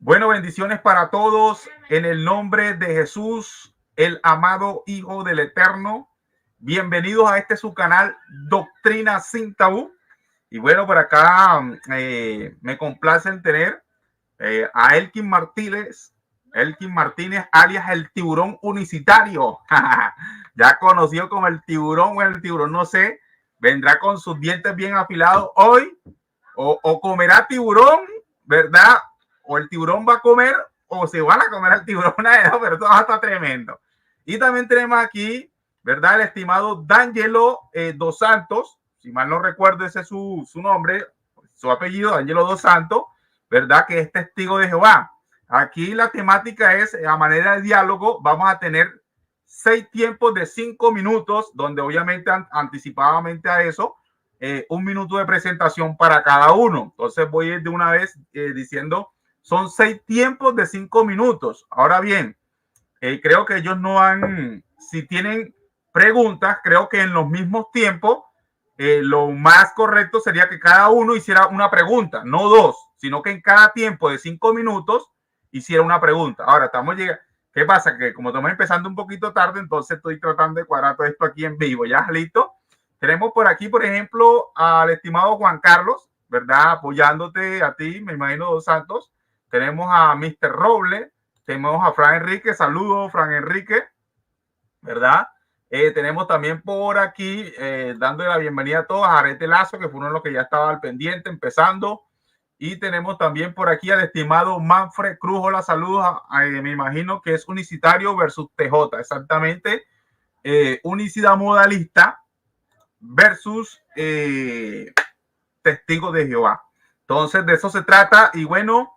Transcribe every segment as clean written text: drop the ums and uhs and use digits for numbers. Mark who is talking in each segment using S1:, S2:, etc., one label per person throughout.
S1: Bueno, bendiciones para todos en el nombre de Jesús, el amado Hijo del Eterno. Bienvenidos a este su canal Doctrina Sin Tabú. Y bueno, por acá me complace en tener a Elkin Martínez, alias el tiburón unicitario. Ya conocido como el tiburón o el tiburón, no sé. Vendrá con sus dientes bien afilados hoy o comerá tiburón, ¿verdad? O el tiburón va a comer o se van a comer al tiburón, pero todo está tremendo. Y también tenemos aquí, ¿verdad? El estimado D'Angelo Dos Santos, si mal no recuerdo ese es su nombre, su apellido, D'Angelo Dos Santos, ¿verdad? Que es testigo de Jehová. Aquí la temática es, a manera de diálogo, vamos a tener 6 tiempos de 5 minutos, donde obviamente anticipadamente a eso, 1 minuto de presentación para cada uno. Entonces voy de una vez diciendo, son 6 tiempos de 5 minutos. Ahora bien, creo que ellos no han, si tienen preguntas, creo que en los mismos tiempos, lo más correcto sería que cada uno hiciera una pregunta, no dos, sino que en cada tiempo de 5 minutos hiciera una pregunta. Ahora estamos llegando. ¿Qué pasa? Que como estamos empezando un poquito tarde, entonces estoy tratando de cuadrar todo esto aquí en vivo. ¿Ya listo? Tenemos por aquí, por ejemplo, al estimado Juan Carlos, ¿verdad? Apoyándote a ti, me imagino, Dos Santos. Tenemos a Mr. Roble, tenemos a Fran Enrique, saludos, Fran Enrique, ¿verdad? Tenemos también por aquí, dándole la bienvenida a todos, a Arete Lazo, que fue uno de los que ya estaba al pendiente, empezando. Y tenemos también por aquí al estimado Manfred Cruz. Hola, saludos. Me imagino que es Unicitario versus TJ, exactamente. Unicidad modalista versus Testigo de Jehová. Entonces, de eso se trata. Y bueno,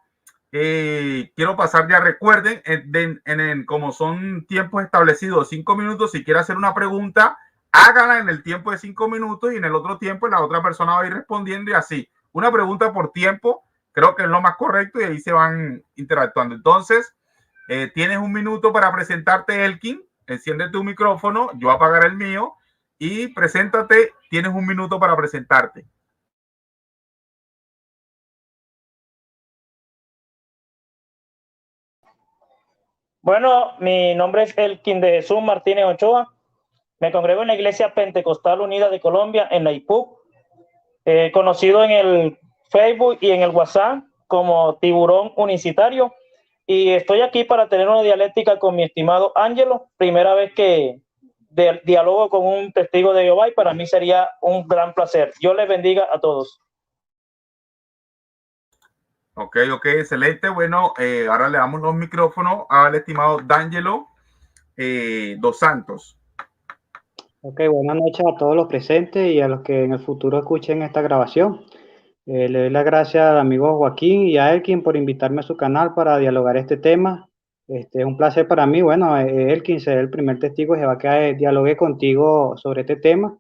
S1: quiero pasar ya, recuerden, como son tiempos establecidos, 5 minutos, si quiere hacer una pregunta, hágala en el tiempo de 5 minutos y en el otro tiempo la otra persona va a ir respondiendo y así. Una pregunta por tiempo, creo que es lo más correcto y ahí se van interactuando. Entonces, tienes 1 minuto para presentarte, Elkin. Enciende tu micrófono, yo apagaré el mío y preséntate. Tienes 1 minuto para presentarte.
S2: Bueno, mi nombre es Elkin de Jesús Martínez Ochoa. Me congrego en la Iglesia Pentecostal Unida de Colombia, en la IPUC, conocido en el Facebook y en el WhatsApp como Tiburón Unicitario. Y estoy aquí para tener una dialéctica con mi estimado Ángelo. Primera vez que dialogo con un testigo de Jehová y para mí sería un gran placer. Dios les bendiga a todos.
S1: Ok, excelente. Bueno, ahora le damos los micrófonos al estimado D'Angelo Dos Santos.
S3: Ok, buenas noches a todos los presentes y a los que en el futuro escuchen esta grabación. Le doy las gracias al amigo Joaquín y a Elkin por invitarme a su canal para dialogar este tema. Es un placer para mí. Bueno, Elkin, ser el primer testigo de Jehová que dialogue contigo sobre este tema.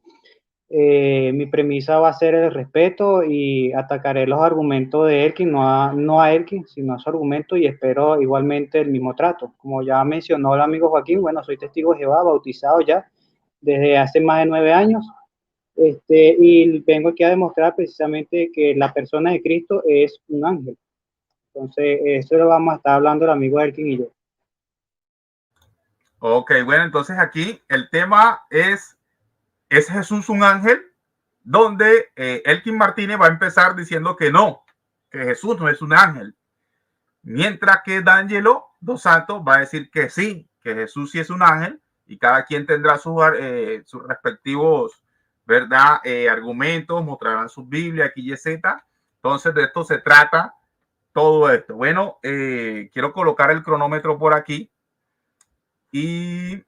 S3: Mi premisa va a ser el respeto y atacaré los argumentos de Elkin, no a Elkin, sino a su argumento y espero igualmente el mismo trato. Como ya mencionó el amigo Joaquín, bueno, soy testigo de Jehová, bautizado ya desde hace más de 9 años. Y vengo aquí a demostrar precisamente que la persona de Cristo es un ángel. Entonces, eso lo vamos a estar hablando el amigo Elkin y yo.
S1: Ok, bueno, entonces aquí el tema ¿es Jesús un ángel? Donde Elkin Martínez va a empezar diciendo que no, que Jesús no es un ángel. Mientras que D'Angelo Dos Santos va a decir que sí, que Jesús sí es un ángel y cada quien tendrá sus respectivos, ¿verdad? Argumentos, mostrarán sus Biblias, aquí y Z. Entonces de esto se trata todo esto. Bueno, quiero colocar el cronómetro por aquí y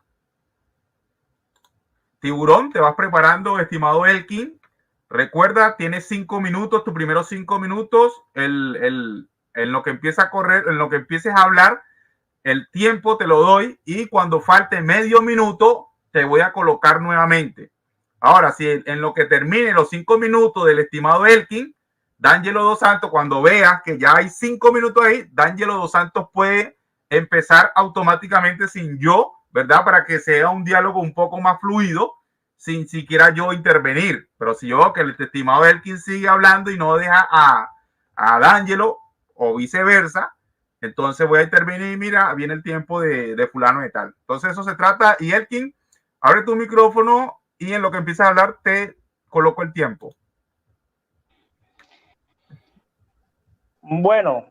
S1: Tiburón, te vas preparando, estimado Elkin. Recuerda, tienes 5 minutos, tus primeros 5 minutos, en lo que empieza a correr, en lo que empieces a hablar, el tiempo te lo doy y cuando falte medio minuto te voy a colocar nuevamente. Ahora, si en lo que termine los 5 minutos del estimado Elkin, D'Angelo Dos Santos, cuando veas que ya hay 5 minutos ahí, D'Angelo Dos Santos puede empezar automáticamente sin yo, ¿verdad? Para que sea un diálogo un poco más fluido, sin siquiera yo intervenir. Pero si yo, que el estimado Elkin sigue hablando y no deja a D'Angelo o viceversa, Entonces voy a intervenir y mira, viene el tiempo de fulano y tal. Entonces eso se trata. Y Elkin, abre tu micrófono y en lo que empiezas a hablar te coloco el tiempo.
S2: Bueno,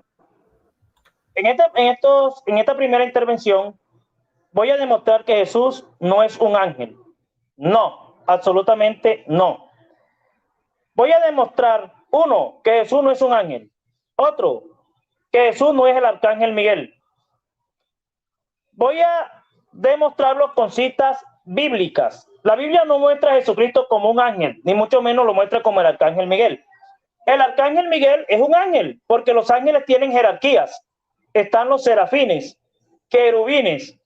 S2: en esta primera intervención voy a demostrar que Jesús no es un ángel. No, absolutamente no. Voy a demostrar, uno, que Jesús no es un ángel. Otro, que Jesús no es el arcángel Miguel. Voy a demostrarlo con citas bíblicas. La Biblia no muestra a Jesucristo como un ángel, ni mucho menos lo muestra como el arcángel Miguel. El arcángel Miguel es un ángel, porque los ángeles tienen jerarquías. Están los serafines, querubines,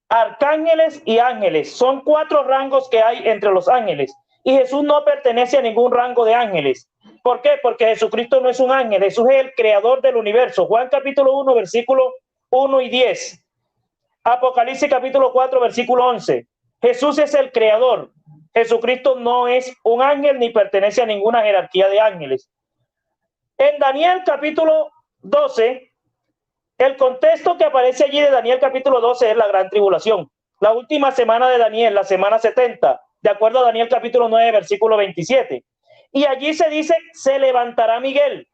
S2: arcángeles y ángeles. Son 4 rangos que hay entre los ángeles. Y Jesús no pertenece a ningún rango de ángeles. ¿Por qué? Porque Jesucristo no es un ángel. Jesús es el creador del universo. Juan capítulo 1, versículo 1 y 10. Apocalipsis capítulo 4, versículo 11. Jesús es el creador. Jesucristo no es un ángel ni pertenece a ninguna jerarquía de ángeles. En Daniel capítulo 12, el contexto que aparece allí de Daniel capítulo 12 es la gran tribulación. La última semana de Daniel, la semana 70, de acuerdo a Daniel capítulo 9, versículo 27. Y allí se dice, se levantará Miguel.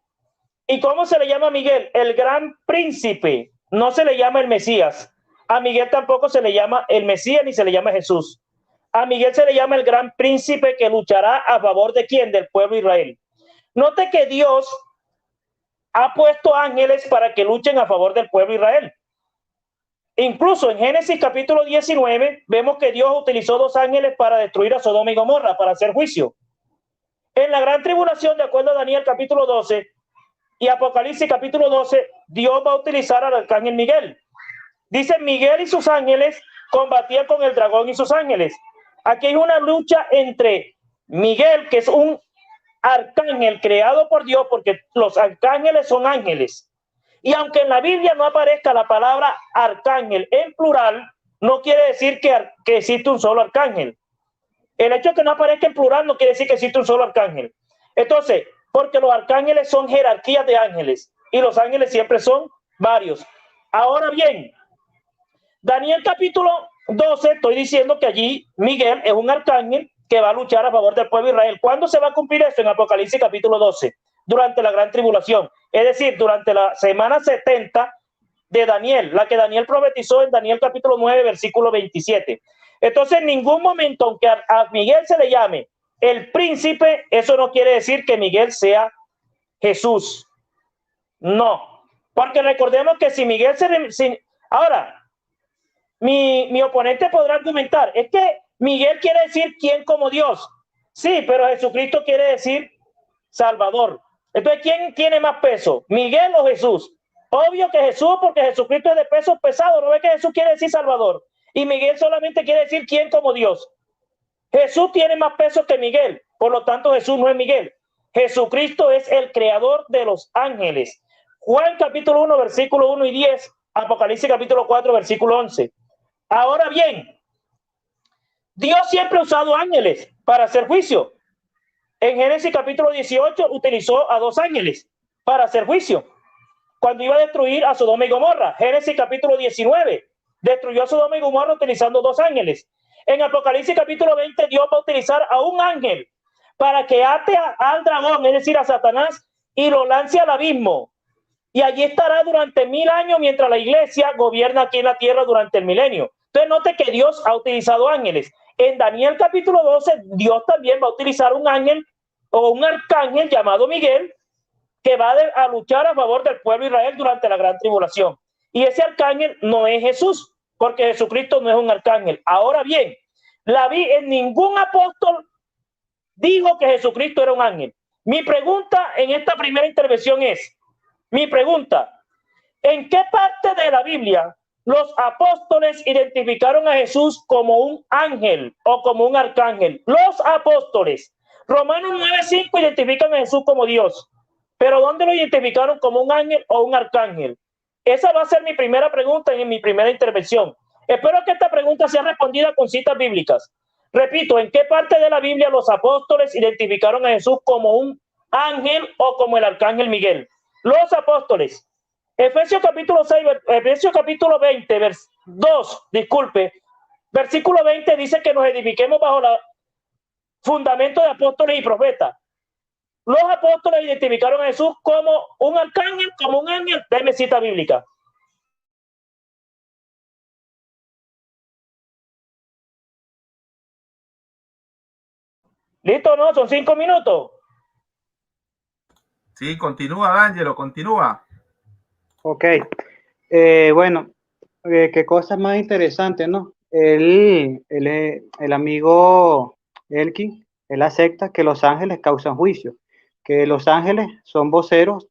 S2: ¿Y cómo se le llama Miguel? El gran príncipe. No se le llama el Mesías. A Miguel tampoco se le llama el Mesías ni se le llama Jesús. A Miguel se le llama el gran príncipe que luchará a favor de quién, del pueblo de Israel. Note que Dios ha puesto ángeles para que luchen a favor del pueblo de Israel. Incluso en Génesis capítulo 19 vemos que Dios utilizó 2 ángeles para destruir a Sodoma y Gomorra, para hacer juicio. En la gran tribulación, de acuerdo a Daniel capítulo 12 y Apocalipsis capítulo 12, Dios va a utilizar al arcángel Miguel. Dice, Miguel y sus ángeles combatían con el dragón y sus ángeles. Aquí hay una lucha entre Miguel, que es un arcángel creado por Dios, porque los arcángeles son ángeles. Y aunque en la Biblia no aparezca la palabra arcángel en plural, no quiere decir que existe un solo arcángel. El hecho de que no aparezca en plural no quiere decir que existe un solo arcángel. Entonces, porque los arcángeles son jerarquías de ángeles y los ángeles siempre son varios. Ahora bien, Daniel capítulo 12, estoy diciendo que allí Miguel es un arcángel que va a luchar a favor del pueblo de Israel. ¿Cuándo se va a cumplir eso? En Apocalipsis capítulo 12, durante la gran tribulación. Es decir, durante la semana 70 de Daniel, la que Daniel profetizó en Daniel capítulo 9, versículo 27. Entonces, en ningún momento, aunque a Miguel se le llame el príncipe, eso no quiere decir que Miguel sea Jesús. No, porque recordemos que si Miguel ahora, mi oponente podrá argumentar, es que Miguel quiere decir quién como Dios. Sí, pero Jesucristo quiere decir Salvador. Entonces, ¿quién tiene más peso? ¿Miguel o Jesús? Obvio que Jesús, porque Jesucristo es de peso pesado. ¿No ve que Jesús quiere decir Salvador? Y Miguel solamente quiere decir quién como Dios. Jesús tiene más peso que Miguel. Por lo tanto, Jesús no es Miguel. Jesucristo es el creador de los ángeles. Juan capítulo 1, versículo 1 y 10. Apocalipsis capítulo 4, versículo 11. Ahora bien, Dios siempre ha usado ángeles para hacer juicio. En Génesis capítulo 18 utilizó a 2 ángeles para hacer juicio. Cuando iba a destruir a Sodoma y Gomorra. Génesis capítulo 19 destruyó a Sodoma y Gomorra utilizando 2 ángeles. En Apocalipsis capítulo 20 Dios va a utilizar a un ángel para que ate al dragón, es decir, a Satanás, y lo lance al abismo. Y allí estará durante 1000 años mientras la iglesia gobierna aquí en la tierra durante el milenio. Entonces note que Dios ha utilizado ángeles. En Daniel capítulo 12, Dios también va a utilizar un ángel o un arcángel llamado Miguel que va a luchar a favor del pueblo de Israel durante la gran tribulación. Y ese arcángel no es Jesús, porque Jesucristo no es un arcángel. Ahora bien, en ningún apóstol dijo que Jesucristo era un ángel. Mi pregunta en esta primera intervención es, ¿en qué parte de la Biblia los apóstoles identificaron a Jesús como un ángel o como un arcángel? Los apóstoles. Romanos 9:5 identifican a Jesús como Dios. Pero ¿dónde lo identificaron como un ángel o un arcángel? Esa va a ser mi primera pregunta en mi primera intervención. Espero que esta pregunta sea respondida con citas bíblicas. Repito, ¿en qué parte de la Biblia los apóstoles identificaron a Jesús como un ángel o como el arcángel Miguel? Los apóstoles. Efesios capítulo 6, Efesios capítulo 20, 2, disculpe, versículo 20 dice que nos edifiquemos bajo el fundamento de apóstoles y profetas. Los apóstoles identificaron a Jesús como un arcángel, como un ángel. Deme cita bíblica. ¿Listo? ¿No? Son 5 minutos.
S1: Sí, continúa, D'Angelo, continúa.
S3: Ok. Bueno, qué cosa más interesante, ¿no? El amigo Elkin, él acepta que los ángeles causan juicio, que los ángeles son voceros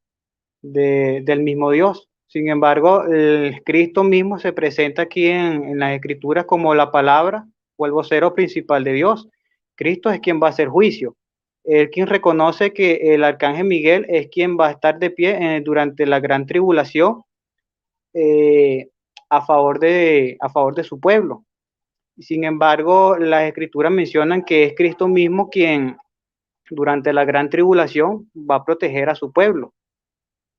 S3: del mismo Dios. Sin embargo, el Cristo mismo se presenta aquí en las Escrituras como la palabra o el vocero principal de Dios. Cristo es quien va a hacer juicio. Él quien reconoce que el arcángel Miguel es quien va a estar de pie durante la gran tribulación a favor de su pueblo. Sin embargo, las Escrituras mencionan que es Cristo mismo quien durante la gran tribulación va a proteger a su pueblo.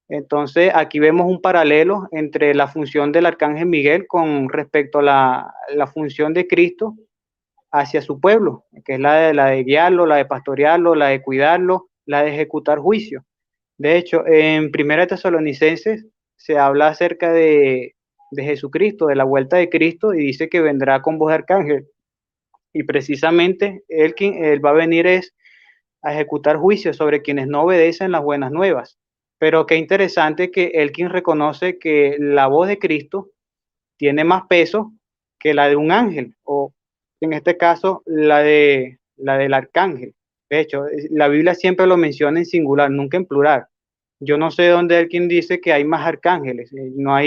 S3: Entonces, aquí vemos un paralelo entre la función del arcángel Miguel con respecto a la función de Cristo hacia su pueblo, que es la de guiarlo, la de pastorearlo, la de cuidarlo, la de ejecutar juicio. De hecho, en Primera Tesalonicenses se habla acerca de Jesucristo, de la vuelta de Cristo, y dice que vendrá con voz de arcángel. Y precisamente él va a venir a ejecutar juicio sobre quienes no obedecen las buenas nuevas. Pero qué interesante que Elkin reconoce que la voz de Cristo tiene más peso que la de un ángel, o en este caso la del arcángel. De hecho, la Biblia siempre lo menciona en singular, nunca en plural. Yo no sé dónde Elkin dice que hay más arcángeles. Él no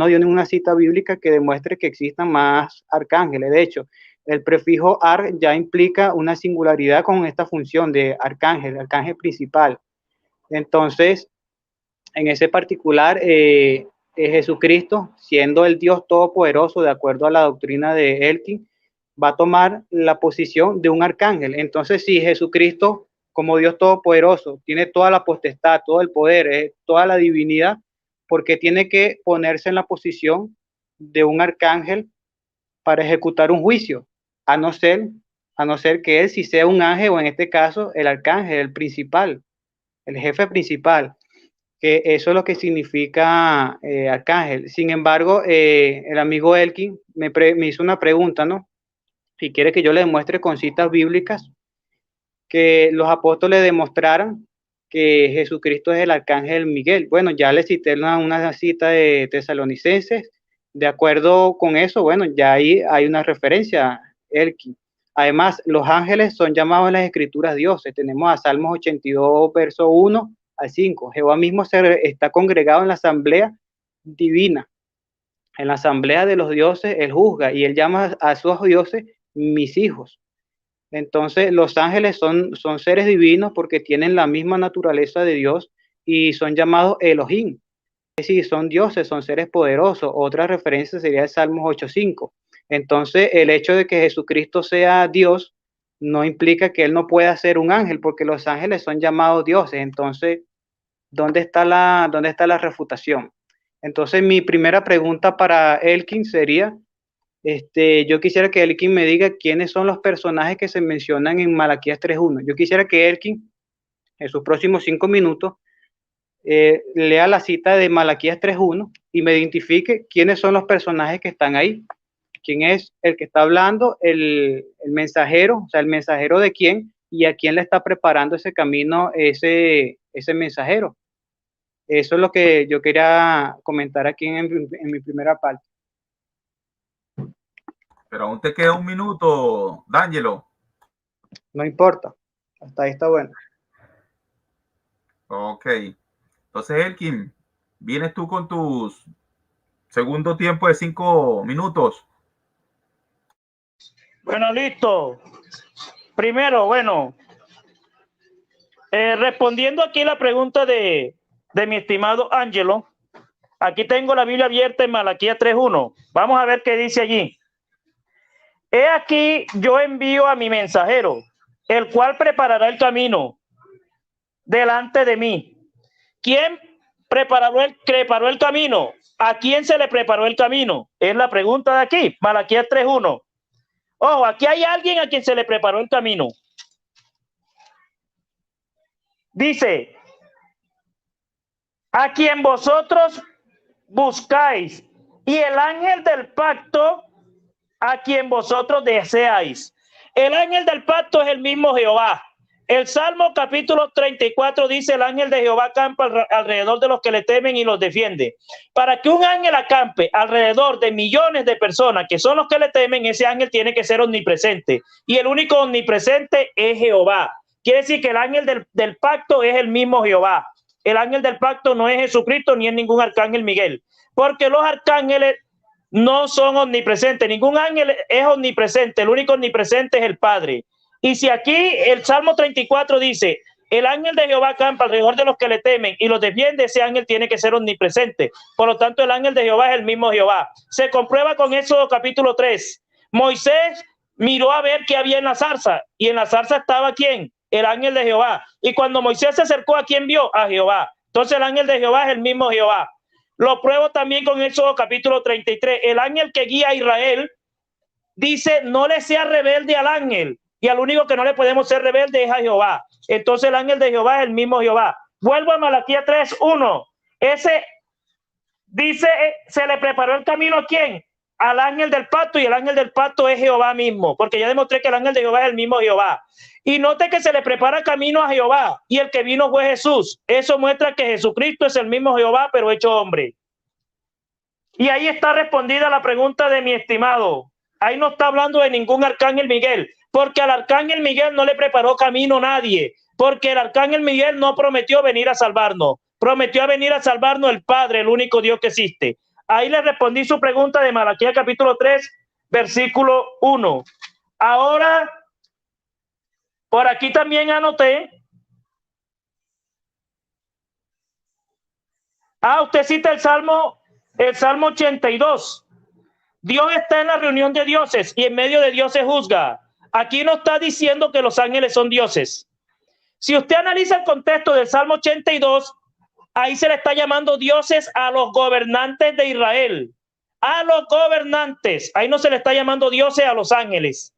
S3: dio ninguna cita bíblica que demuestre que existan más arcángeles. De hecho, el prefijo ar ya implica una singularidad con esta función de arcángel, arcángel principal. Entonces, en ese particular, Jesucristo, siendo el Dios todopoderoso, de acuerdo a la doctrina de Elkin, va a tomar la posición de un arcángel. Entonces, si Jesucristo, como Dios todopoderoso, tiene toda la potestad, todo el poder, toda la divinidad, porque tiene que ponerse en la posición de un arcángel para ejecutar un juicio, a no ser que él sí sea un ángel, o en este caso el arcángel, el principal, el jefe principal, que eso es lo que significa arcángel. Sin embargo, el amigo Elkin me hizo una pregunta, ¿no? Y quiere que yo le demuestre con citas bíblicas que los apóstoles demostraran que Jesucristo es el arcángel Miguel. Bueno, ya le cité una cita de Tesalonicenses. De acuerdo con eso, bueno, ya ahí hay una referencia, Elkin. Además, los ángeles son llamados en las escrituras dioses. Tenemos a Salmos 82, verso 1 al 5. Jehová mismo está congregado en la asamblea divina. En la asamblea de los dioses, él juzga y él llama a sus dioses mis hijos. Entonces, los ángeles son seres divinos porque tienen la misma naturaleza de Dios y son llamados Elohim. Es decir, son dioses, son seres poderosos. Otra referencia sería el Salmos 8:5. Entonces, el hecho de que Jesucristo sea Dios no implica que él no pueda ser un ángel, porque los ángeles son llamados dioses. Entonces, ¿dónde está la refutación? Entonces, mi primera pregunta para Elkin sería, yo quisiera que Elkin me diga quiénes son los personajes que se mencionan en Malaquías 3:1. Yo quisiera que Elkin, en sus próximos 5 minutos, lea la cita de Malaquías 3:1 y me identifique quiénes son los personajes que están ahí. ¿Quién es el que está hablando? El mensajero, o sea, el mensajero de quién y a quién le está preparando ese camino, ese mensajero. Eso es lo que yo quería comentar aquí en mi primera parte.
S1: Pero aún te queda un minuto, D'Angelo.
S3: No importa, hasta ahí está bueno.
S1: Ok. Entonces, Elkin, vienes tú con tu segundo tiempo de 5 minutos.
S2: Bueno, listo. Primero, bueno, respondiendo aquí la pregunta de mi estimado Ángelo, aquí tengo la Biblia abierta en Malaquías 3:1. Vamos a ver qué dice allí. He aquí, yo envío a mi mensajero, el cual preparará el camino delante de mí. ¿Quién preparó el camino. ¿A quién se le preparó el camino? Es la pregunta de aquí, Malaquías 3:1. Ojo, aquí hay alguien a quien se le preparó el camino. Dice, a quien vosotros buscáis, y el ángel del pacto a quien vosotros deseáis. El ángel del pacto es el mismo Jehová. El Salmo capítulo 34 dice, el ángel de Jehová acampa alrededor de los que le temen y los defiende. Para que un ángel acampe alrededor de millones de personas que son los que le temen, ese ángel tiene que ser omnipresente. Y el único omnipresente es Jehová. Quiere decir que el ángel del pacto es el mismo Jehová. El ángel del pacto no es Jesucristo ni es ningún arcángel Miguel. Porque los arcángeles no son omnipresentes. Ningún ángel es omnipresente. El único omnipresente es el Padre. Y si aquí el Salmo 34 dice, el ángel de Jehová acampa alrededor de los que le temen y los defiende, ese ángel tiene que ser omnipresente. Por lo tanto, el ángel de Jehová es el mismo Jehová. Se comprueba con Éxodo capítulo 3. Moisés miró a ver qué había en la zarza, y en la zarza estaba ¿quién? El ángel de Jehová. Y cuando Moisés se acercó, ¿a quién vio? A Jehová. Entonces el ángel de Jehová es el mismo Jehová. Lo pruebo también con Éxodo capítulo 33. El ángel que guía a Israel dice, no le sea rebelde al ángel, y al único que no le podemos ser rebelde es a Jehová. Entonces el ángel de Jehová es el mismo Jehová. Vuelvo a Malaquías 3:1. Ese dice, se le preparó el camino ¿a quién? Al ángel del pacto, y el ángel del pacto es Jehová mismo, porque ya demostré que el ángel de Jehová es el mismo Jehová. Y note que se le prepara camino a Jehová, y el que vino fue Jesús. Eso muestra que Jesucristo es el mismo Jehová, pero hecho hombre. Y ahí está respondida la pregunta de mi estimado. Ahí no está hablando de ningún arcángel Miguel, porque al arcángel Miguel no le preparó camino nadie, porque el arcángel Miguel no prometió venir a salvarnos, prometió venir a salvarnos el Padre, el único Dios que existe. Ahí le respondí su pregunta de Malaquías capítulo 3, versículo 1. Ahora, por aquí también anoté. Usted cita el Salmo 82. Dios está en la reunión de dioses y en medio de dioses juzga. Aquí no está diciendo que los ángeles son dioses. Si usted analiza el contexto del Salmo 82, ahí se le está llamando dioses a los gobernantes de Israel. A los gobernantes. Ahí no se le está llamando dioses a los ángeles.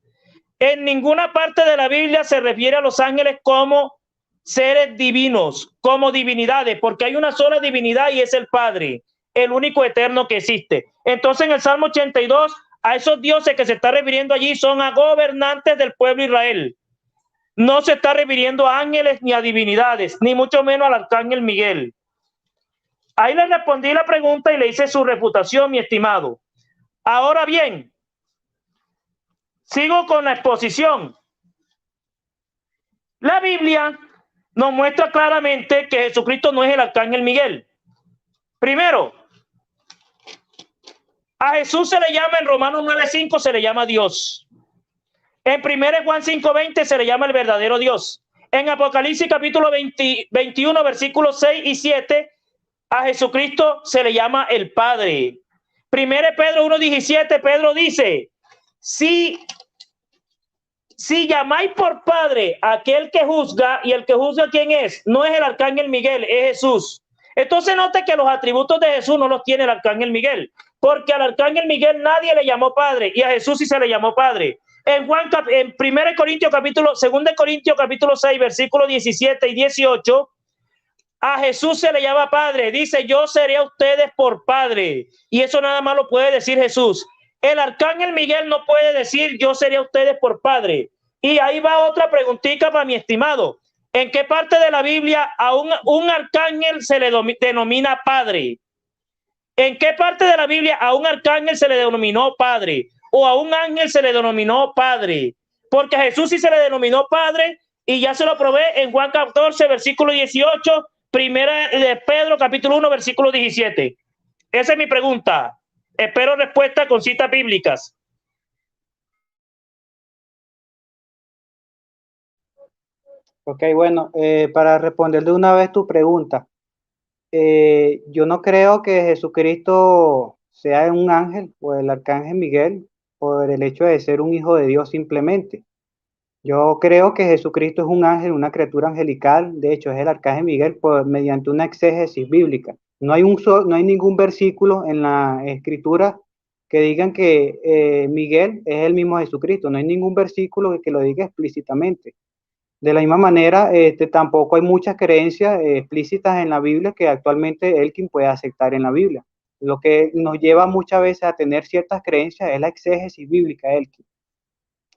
S2: En ninguna parte de la Biblia se refiere a los ángeles como seres divinos, como divinidades, porque hay una sola divinidad y es el Padre, el único eterno que existe. Entonces en el Salmo 82, a esos dioses que se está refiriendo allí son a gobernantes del pueblo de Israel. No se está refiriendo a ángeles ni a divinidades, ni mucho menos al arcángel Miguel. Ahí le respondí la pregunta y le hice su refutación, mi estimado. Ahora bien, sigo con la exposición. La Biblia nos muestra claramente que Jesucristo no es el arcángel Miguel. Primero, a Jesús se le llama en Romanos 9:5, se le llama Dios. En 1 Juan 5:20 se le llama el verdadero Dios. En Apocalipsis capítulo 21, versículos 6 y 7, a Jesucristo se le llama el Padre. 1 Pedro 1:17, Pedro dice, si llamáis por Padre a aquel que juzga, y el que juzga ¿quién es? No es el arcángel Miguel, es Jesús. Entonces note que los atributos de Jesús no los tiene el arcángel Miguel, porque al arcángel Miguel nadie le llamó Padre, y a Jesús sí se le llamó Padre. En 2 Corintios capítulo 6, versículos 17 y 18, a Jesús se le llama Padre. Dice, yo seré a ustedes por Padre. Y eso nada más lo puede decir Jesús. El arcángel Miguel no puede decir, yo seré a ustedes por Padre. Y ahí va otra preguntita para mi estimado. ¿En qué parte de la Biblia a un arcángel se le denomina Padre? ¿En qué parte de la Biblia a un arcángel se le denominó Padre? ¿O a un ángel se le denominó Padre? Porque a Jesús sí se le denominó Padre, y ya se lo probé en Juan 14, versículo 18, Primera de Pedro, capítulo 1, versículo 17. Esa es mi pregunta. Espero respuesta con citas bíblicas.
S3: Ok, bueno, para responder de una vez tu pregunta, yo no creo que Jesucristo sea un ángel o el arcángel Miguel por el hecho de ser un hijo de Dios simplemente. Yo creo que Jesucristo es un ángel, una criatura angelical. De hecho, es el arcángel Miguel mediante una exégesis bíblica. No hay, no hay ningún versículo en la escritura que digan que Miguel es el mismo Jesucristo. No hay ningún versículo que lo diga explícitamente. De la misma manera, tampoco hay muchas creencias explícitas en la Biblia que actualmente Elkin puede aceptar en la Biblia. Lo que nos lleva muchas veces a tener ciertas creencias es la exégesis bíblica, Elkin.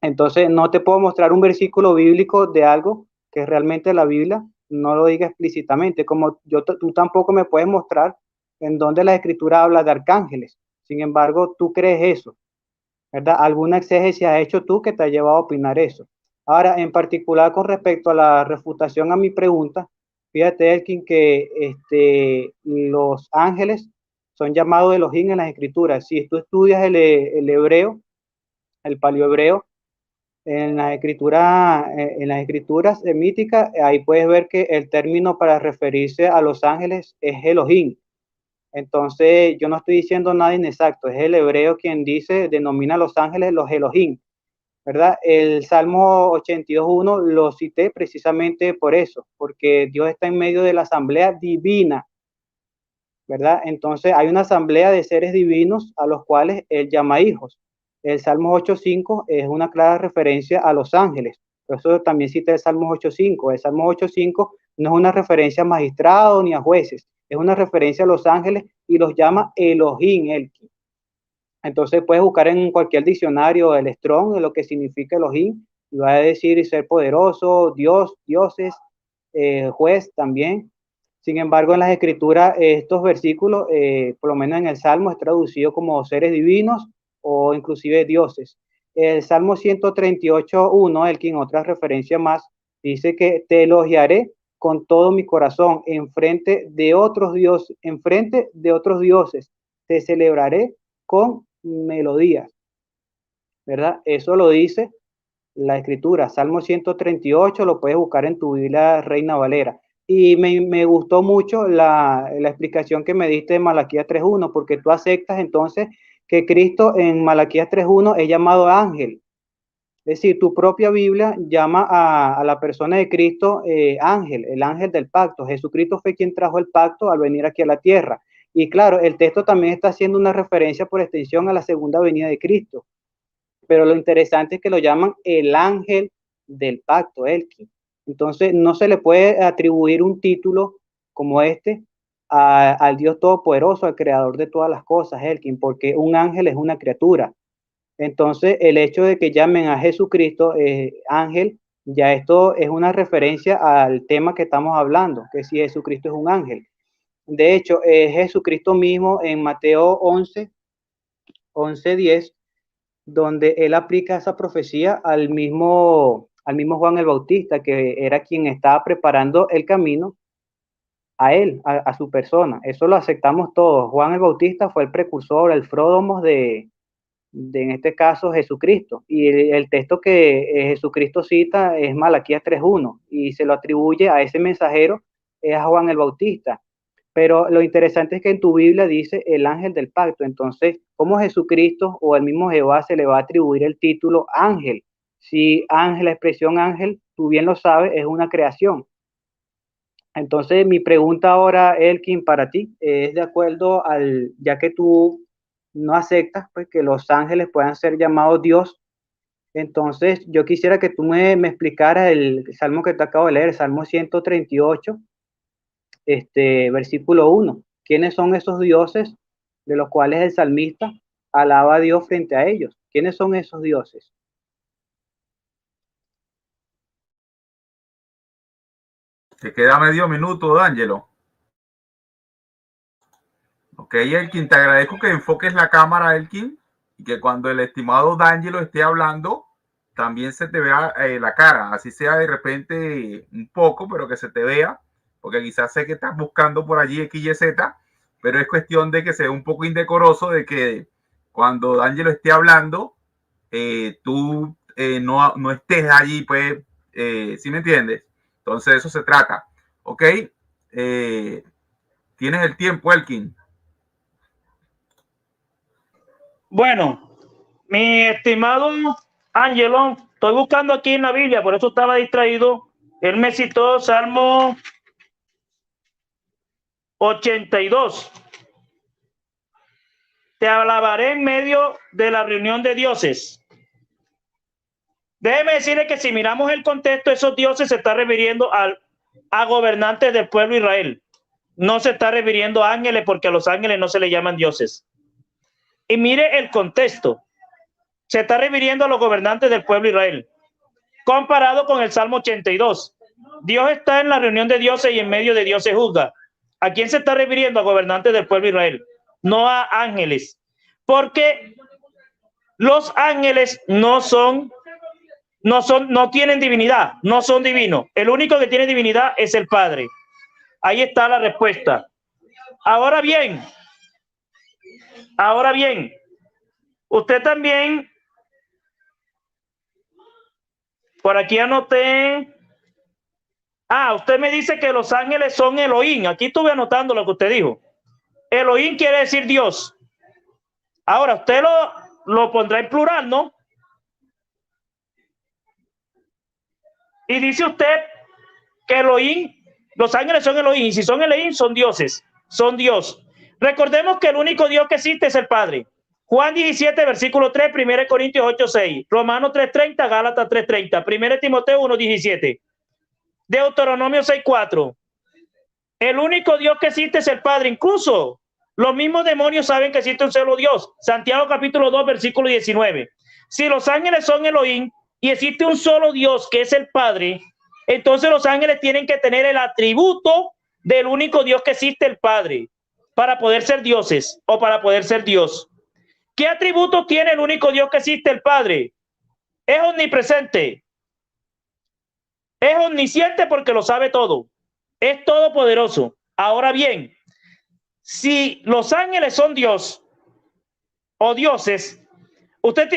S3: Entonces, no te puedo mostrar un versículo bíblico de algo que realmente la Biblia no lo diga explícitamente, como tú tampoco me puedes mostrar en donde la Escritura habla de arcángeles. Sin embargo, tú crees eso, ¿verdad? ¿Alguna exégesis has hecho tú que te ha llevado a opinar eso? Ahora, en particular con respecto a la refutación a mi pregunta, fíjate, Elkin, que los ángeles son llamados Elohim en las Escrituras. Si tú estudias el hebreo, el paleohebreo, en las escrituras semíticas, ahí puedes ver que el término para referirse a los ángeles es Elohim. Entonces, yo no estoy diciendo nada inexacto, es el hebreo quien denomina a los ángeles los Elohim, ¿verdad? El Salmo 82.1 lo cité precisamente por eso, porque Dios está en medio de la asamblea divina, ¿verdad? Entonces, hay una asamblea de seres divinos a los cuales Él llama hijos. El Salmo 8.5 es una clara referencia a los ángeles. Por eso también cité el Salmo 8.5. El Salmo 8.5 no es una referencia a magistrados ni a jueces, es una referencia a los ángeles y los llama Elohim, Elki. Entonces puedes buscar en cualquier diccionario el Strong, lo que significa Elohim, y va a decir ser poderoso, Dios, dioses, juez también. Sin embargo, en las escrituras, estos versículos, por lo menos en el Salmo, es traducido como seres divinos o inclusive dioses. El Salmo 138.1, el que en otra referencia más, dice que te elogiaré con todo mi corazón enfrente de otros dioses, te celebraré con melodías, ¿verdad? Eso lo dice la escritura, Salmo 138, lo puedes buscar en tu Biblia Reina Valera. Y me gustó mucho la explicación que me diste de Malaquías 3.1, porque tú aceptas entonces que Cristo en Malaquías 3.1 es llamado ángel. Es decir, tu propia Biblia llama a la persona de Cristo ángel, el ángel del pacto. Jesucristo fue quien trajo el pacto al venir aquí a la tierra. Y claro, el texto también está haciendo una referencia por extensión a la segunda venida de Cristo. Pero lo interesante es que lo llaman el ángel del pacto, Elkin. Entonces, no se le puede atribuir un título como este al Dios Todopoderoso, al Creador de todas las cosas, Elkin, porque un ángel es una criatura. Entonces, el hecho de que llamen a Jesucristo ángel, ya esto es una referencia al tema que estamos hablando, que si Jesucristo es un ángel. De hecho, Jesucristo mismo en Mateo 11:10, donde él aplica esa profecía al mismo Juan el Bautista, que era quien estaba preparando el camino a él, a su persona. Eso lo aceptamos todos. Juan el Bautista fue el precursor, el pródomos de en este caso Jesucristo. Y el texto que Jesucristo cita es Malaquías 3.1 y se lo atribuye a ese mensajero, es a Juan el Bautista. Pero lo interesante es que en tu Biblia dice el ángel del pacto. Entonces, ¿cómo Jesucristo o el mismo Jehová se le va a atribuir el título ángel? Si ángel, la expresión ángel, tú bien lo sabes, es una creación. Entonces, mi pregunta ahora, Elkin, para ti, es de acuerdo ya que tú no aceptas pues, que los ángeles puedan ser llamados Dios. Entonces, yo quisiera que tú me explicaras el salmo que te acabo de leer, el Salmo 138, versículo 1. ¿Quiénes son esos dioses de los cuales el salmista alaba a Dios frente a ellos? ¿Quiénes son esos dioses?
S1: Te queda medio minuto, D'Angelo. Ok, Elkin, te agradezco que enfoques la cámara, Elkin, y que cuando el estimado D'Angelo esté hablando, también se te vea la cara, así sea de repente un poco, pero que se te vea, porque quizás sé que estás buscando por allí X, Y, Z, pero es cuestión de que sea un poco indecoroso de que cuando D'Angelo esté hablando, tú no estés allí, pues, ¿sí me entiendes? Entonces, eso se trata, ¿ok? Tienes el tiempo, Elkin.
S2: Bueno, mi estimado Angelo, estoy buscando aquí en la Biblia, por eso estaba distraído. Él me citó Salmo 82. Te alabaré en medio de la reunión de dioses. Déjeme decirle que si miramos el contexto, esos dioses se está refiriendo a gobernantes del pueblo de Israel. No se está refiriendo a ángeles, porque a los ángeles no se le llaman dioses. Y mire el contexto. Se está refiriendo a los gobernantes del pueblo de Israel. Comparado con el Salmo 82. Dios está en la reunión de dioses y en medio de dioses juzga. ¿A quién se está refiriendo? A gobernantes del pueblo de Israel, no a ángeles. Porque los ángeles no tienen divinidad, no son divinos. El único que tiene divinidad es el Padre. Ahí está la respuesta. Ahora bien, usted también, por aquí anoté. Usted me dice que los ángeles son Elohim. Aquí estuve anotando lo que usted dijo. Elohim quiere decir Dios. Ahora, usted lo pondrá en plural, ¿no? Y dice usted que Elohim, los ángeles son Elohim. Y si son Elohim, son dioses. Son Dios. Recordemos que el único Dios que existe es el Padre. Juan 17, versículo 3, 1 Corintios 8, 6, Romanos 3:30, Gálatas 3:30, 1 Timoteo 1:17, Deuteronomio 6:4. El único Dios que existe es el Padre. Incluso los mismos demonios saben que existe un solo Dios. Santiago capítulo 2, versículo 19. Si los ángeles son Elohim y existe un solo Dios que es el Padre, entonces los ángeles tienen que tener el atributo del único Dios que existe, el Padre, para poder ser dioses o para poder ser Dios. ¿Qué atributo tiene el único Dios que existe, el Padre? Es omnipresente. Es omnisciente porque lo sabe todo. Es todopoderoso. Ahora bien, si los ángeles son Dios o dioses,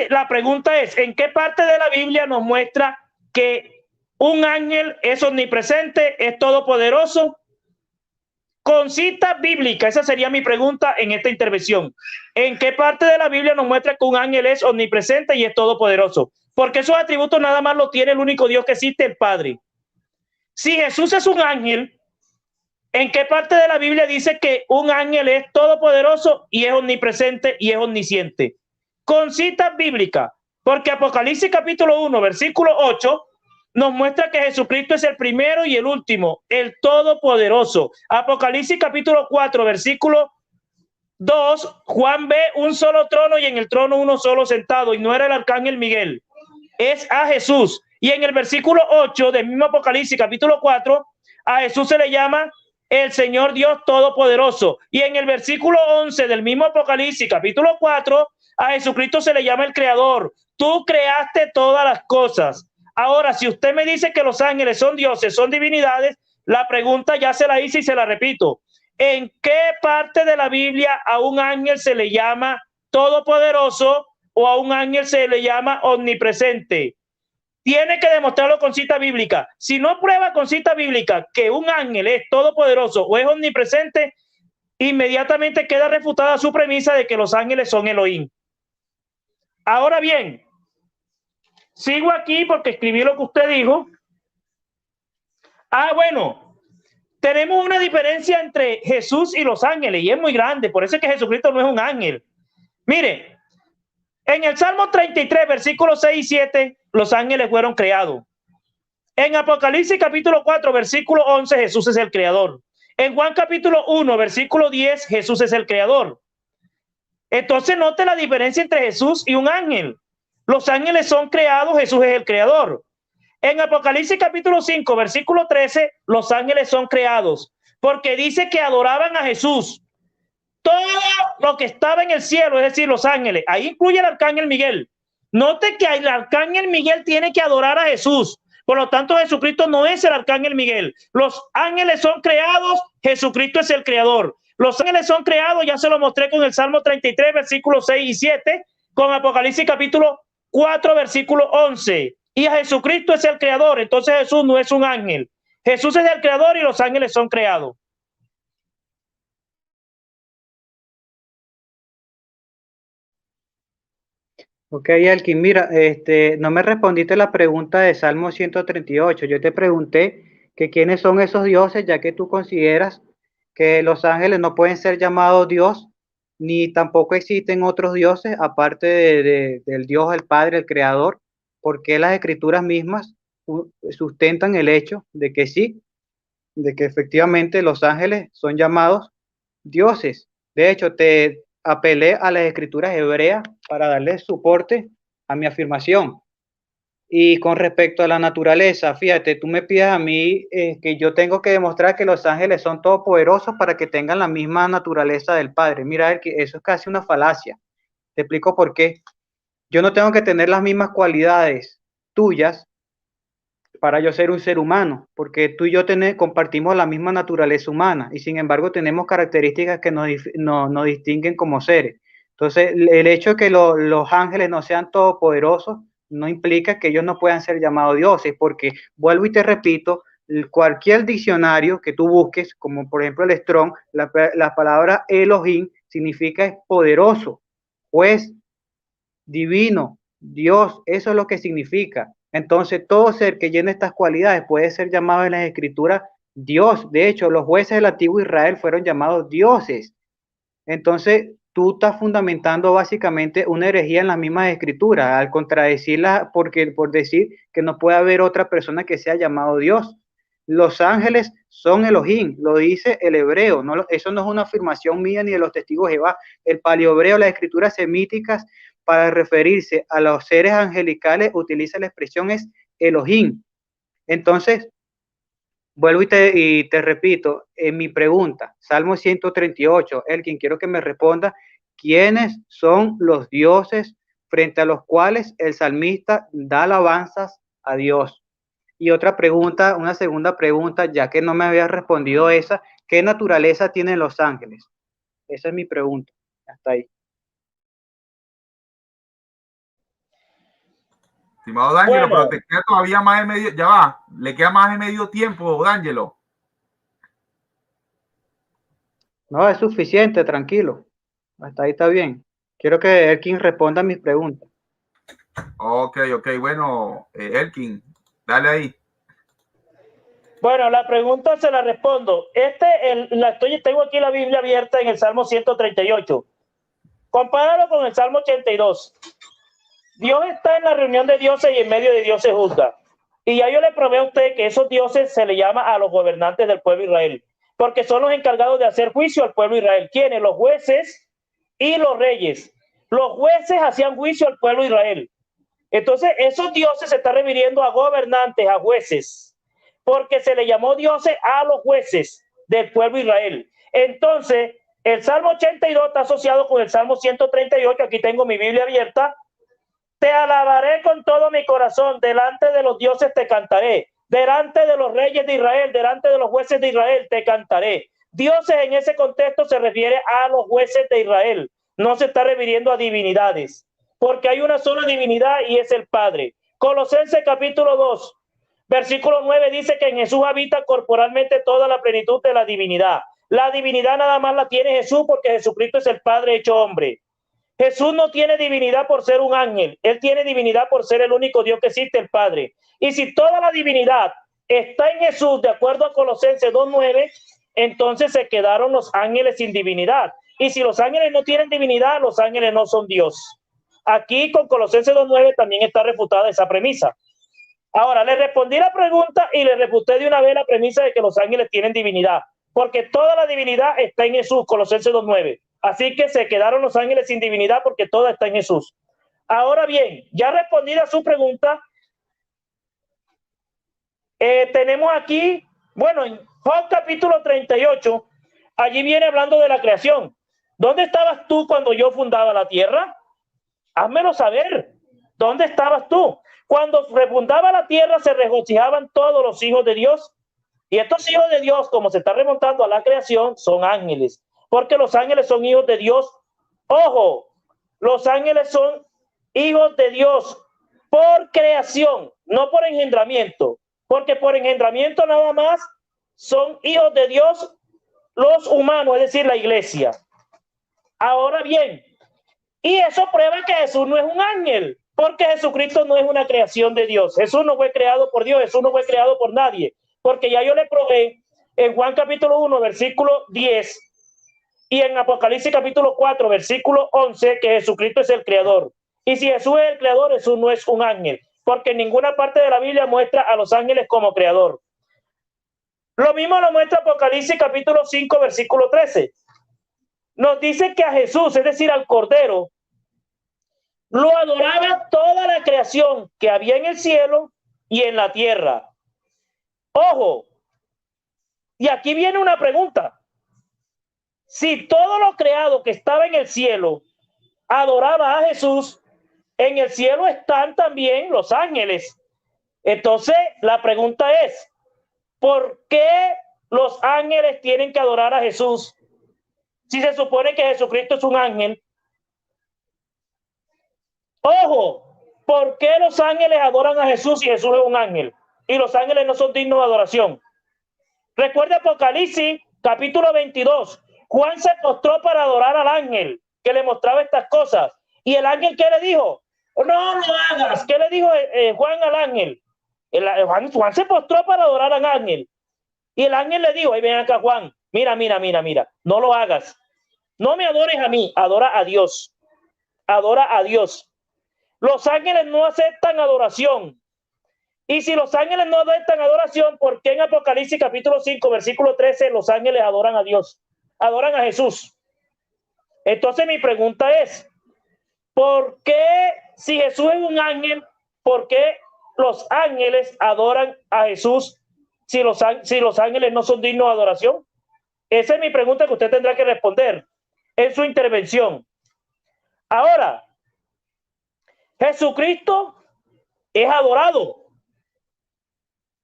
S2: la pregunta es, ¿en qué parte de la Biblia nos muestra que un ángel es omnipresente, es todopoderoso? Con cita bíblica, esa sería mi pregunta en esta intervención. ¿En qué parte de la Biblia nos muestra que un ángel es omnipresente y es todopoderoso? Porque esos atributos nada más lo tiene el único Dios que existe, el Padre. Si Jesús es un ángel, ¿en qué parte de la Biblia dice que un ángel es todopoderoso y es omnipresente y es omnisciente? Con cita bíblica, porque Apocalipsis capítulo 1, versículo 8, nos muestra que Jesucristo es el primero y el último, el todopoderoso. Apocalipsis capítulo 4, versículo 2, Juan ve un solo trono y en el trono uno solo sentado, y no era el arcángel Miguel, es a Jesús. Y en el versículo 8 del mismo Apocalipsis capítulo 4, a Jesús se le llama el Señor Dios Todopoderoso. Y en el versículo 11 del mismo Apocalipsis capítulo 4, a Jesucristo se le llama el Creador. Tú creaste todas las cosas. Ahora, si usted me dice que los ángeles son dioses, son divinidades, la pregunta ya se la hice y se la repito. ¿En qué parte de la Biblia a un ángel se le llama todopoderoso o a un ángel se le llama omnipresente? Tiene que demostrarlo con cita bíblica. Si no prueba con cita bíblica que un ángel es todopoderoso o es omnipresente, inmediatamente queda refutada su premisa de que los ángeles son Elohim. Ahora bien, sigo aquí porque escribí lo que usted dijo. Bueno, tenemos una diferencia entre Jesús y los ángeles y es muy grande. Por eso es que Jesucristo no es un ángel. Mire, en el Salmo 33, versículos 6 y 7, los ángeles fueron creados. En Apocalipsis capítulo 4, versículo 11, Jesús es el creador. En Juan capítulo 1, versículo 10, Jesús es el creador. Entonces note la diferencia entre Jesús y un ángel. Los ángeles son creados, Jesús es el creador. En Apocalipsis capítulo 5, versículo 13, los ángeles son creados, porque dice que adoraban a Jesús. Todo lo que estaba en el cielo, es decir, los ángeles, ahí incluye el arcángel Miguel. Note que el arcángel Miguel tiene que adorar a Jesús. Por lo tanto, Jesucristo no es el arcángel Miguel. Los ángeles son creados, Jesucristo es el creador. Los ángeles son creados, ya se lo mostré con el Salmo 33, versículos 6 y 7, con Apocalipsis capítulo 4, versículo 11. Y a Jesucristo es el creador, entonces Jesús no es un ángel. Jesús es el creador y los ángeles son creados.
S3: Ok, Elkin, mira, no me respondiste la pregunta de Salmo 138. Yo te pregunté que quiénes son esos dioses, ya que tú consideras que los ángeles no pueden ser llamados Dios, ni tampoco existen otros dioses aparte del Dios, el Padre, el Creador, porque las escrituras mismas sustentan el hecho de que sí, de que efectivamente los ángeles son llamados dioses. De hecho, te apelé a las escrituras hebreas para darle soporte a mi afirmación. Y con respecto a la naturaleza, fíjate, tú me pides a mí que yo tengo que demostrar que los ángeles son todopoderosos para que tengan la misma naturaleza del Padre. Mira, que eso es casi una falacia. Te explico por qué. Yo no tengo que tener las mismas cualidades tuyas para yo ser un ser humano, porque tú y yo compartimos la misma naturaleza humana y sin embargo tenemos características que nos distinguen como seres. Entonces, el hecho de que los ángeles no sean todopoderosos no implica que ellos no puedan ser llamados dioses, porque vuelvo y te repito, cualquier diccionario que tú busques, como por ejemplo el Strong, la palabra Elohim significa poderoso, juez, divino, Dios, eso es lo que significa. Entonces, todo ser que llene estas cualidades puede ser llamado en las escrituras Dios. De hecho, los jueces del antiguo Israel fueron llamados dioses. Entonces, tú estás fundamentando básicamente una herejía en las mismas escrituras, al contradecirla por decir que no puede haber otra persona que sea llamado Dios. Los ángeles son Elohim, lo dice el hebreo, no, eso no es una afirmación mía ni de los testigos de Jehová. El paleohebreo, las escrituras semíticas, para referirse a los seres angelicales, utiliza la expresión es Elohim. Entonces, vuelvo y te repito, en mi pregunta, Salmo 138, Elkin, quiero que me responda, ¿quiénes son los dioses frente a los cuales el salmista da alabanzas a Dios? Y otra pregunta, una segunda pregunta, ya que no me había respondido esa, ¿qué naturaleza tienen los ángeles? Esa es mi pregunta. Hasta ahí.
S1: Estimado D'Angelo,
S2: Bueno,
S1: pero te queda todavía más de medio, ya va, le queda más de medio tiempo, D'Angelo.
S3: No, es suficiente, tranquilo. Hasta ahí está bien. Quiero que Elkin responda a mis preguntas.
S1: Ok, bueno, Elkin, dale ahí.
S2: bueno, la pregunta se la respondo. Tengo aquí la Biblia abierta en el Salmo 138. Compáralo con el Salmo 82. Dios está en la reunión de dioses y en medio de dioses juzga. Y ya yo le probé a usted que esos dioses se le llama a los gobernantes del pueblo de Israel, porque son los encargados de hacer juicio al pueblo de Israel. ¿Quiénes? Los jueces y los reyes. Los jueces hacían juicio al pueblo de Israel. Entonces, esos dioses se están refiriendo a gobernantes, a jueces, porque se le llamó dioses a los jueces del pueblo de Israel. Entonces, el Salmo 82 está asociado con el Salmo 138. Aquí tengo mi Biblia abierta. Te alabaré con todo mi corazón, delante de los dioses te cantaré, delante de los reyes de Israel, delante de los jueces de Israel te cantaré. Dioses en ese contexto se refiere a los jueces de Israel, no se está refiriendo a divinidades, porque hay una sola divinidad y es el Padre. Colosenses capítulo 2, versículo 9 dice que en Jesús habita corporalmente toda la plenitud de la divinidad. La divinidad nada más la tiene Jesús porque Jesucristo es el Padre hecho hombre. Jesús no tiene divinidad por ser un ángel, él tiene divinidad por ser el único Dios que existe, el Padre. Y si toda la divinidad está en Jesús, de acuerdo a Colosenses 2:9, entonces se quedaron los ángeles sin divinidad. Y si los ángeles no tienen divinidad, los ángeles no son Dios. Aquí con Colosenses 2:9 también está refutada esa premisa. Ahora, le respondí la pregunta y le refuté de una vez la premisa de que los ángeles tienen divinidad, porque toda la divinidad está en Jesús, Colosenses 2:9. Así que se quedaron los ángeles sin divinidad porque todo está en Jesús. Ahora bien, ya respondida a su pregunta, tenemos aquí, bueno, en Job capítulo 38, allí viene hablando de la creación. ¿Dónde estabas tú cuando yo fundaba la tierra? Házmelo saber. ¿Dónde estabas tú? Cuando refundaba la tierra se regocijaban todos los hijos de Dios. Y estos hijos de Dios, como se está remontando a la creación, son ángeles. Porque los ángeles son hijos de Dios. Ojo, los ángeles son hijos de Dios por creación, no por engendramiento. Porque por engendramiento nada más son hijos de Dios los humanos, es decir, la iglesia. Ahora bien, Y eso prueba que Jesús no es un ángel, porque Jesucristo no es una creación de Dios. Jesús no fue creado por Dios, Jesús no fue creado por nadie, porque ya yo le probé en Juan capítulo 1, versículo 10, y en Apocalipsis capítulo 4, versículo 11, que Jesucristo es el creador. Y si Jesús es el creador, Jesús no es un ángel, porque en ninguna parte de la Biblia muestra a los ángeles como creador. Lo mismo lo muestra Apocalipsis capítulo 5, versículo 13. Nos dice que a Jesús, es decir, al Cordero, lo adoraba toda la creación que había en el cielo y en la tierra. Ojo, y aquí viene una pregunta. Si todo lo creado que estaba en el cielo adoraba a Jesús, en el cielo están también los ángeles. Entonces, la pregunta es, ¿por qué los ángeles tienen que adorar a Jesús si se supone que Jesucristo es un ángel? Ojo, ¿por qué los ángeles adoran a Jesús si Jesús es un ángel? Y los ángeles no son dignos de adoración. Recuerda Apocalipsis, capítulo 22. Juan se postró para adorar al ángel que le mostraba estas cosas. ¿Y el ángel qué le dijo? No lo hagas. ¿Qué le dijo Juan al ángel? Juan se postró para adorar al ángel. Y el ángel le dijo, ahí ven acá Juan, mira, no lo hagas. No me adores a mí, adora a Dios. Adora a Dios. Los ángeles no aceptan adoración. Y si los ángeles no aceptan adoración, ¿por qué en Apocalipsis capítulo 5, versículo 13, los ángeles adoran a Dios? Adoran a Jesús. Entonces mi pregunta es, ¿por qué si Jesús es un ángel, por qué los ángeles adoran a Jesús si los ángeles no son dignos de adoración? Esa es mi pregunta que usted tendrá que responder en su intervención. Ahora, Jesucristo es adorado.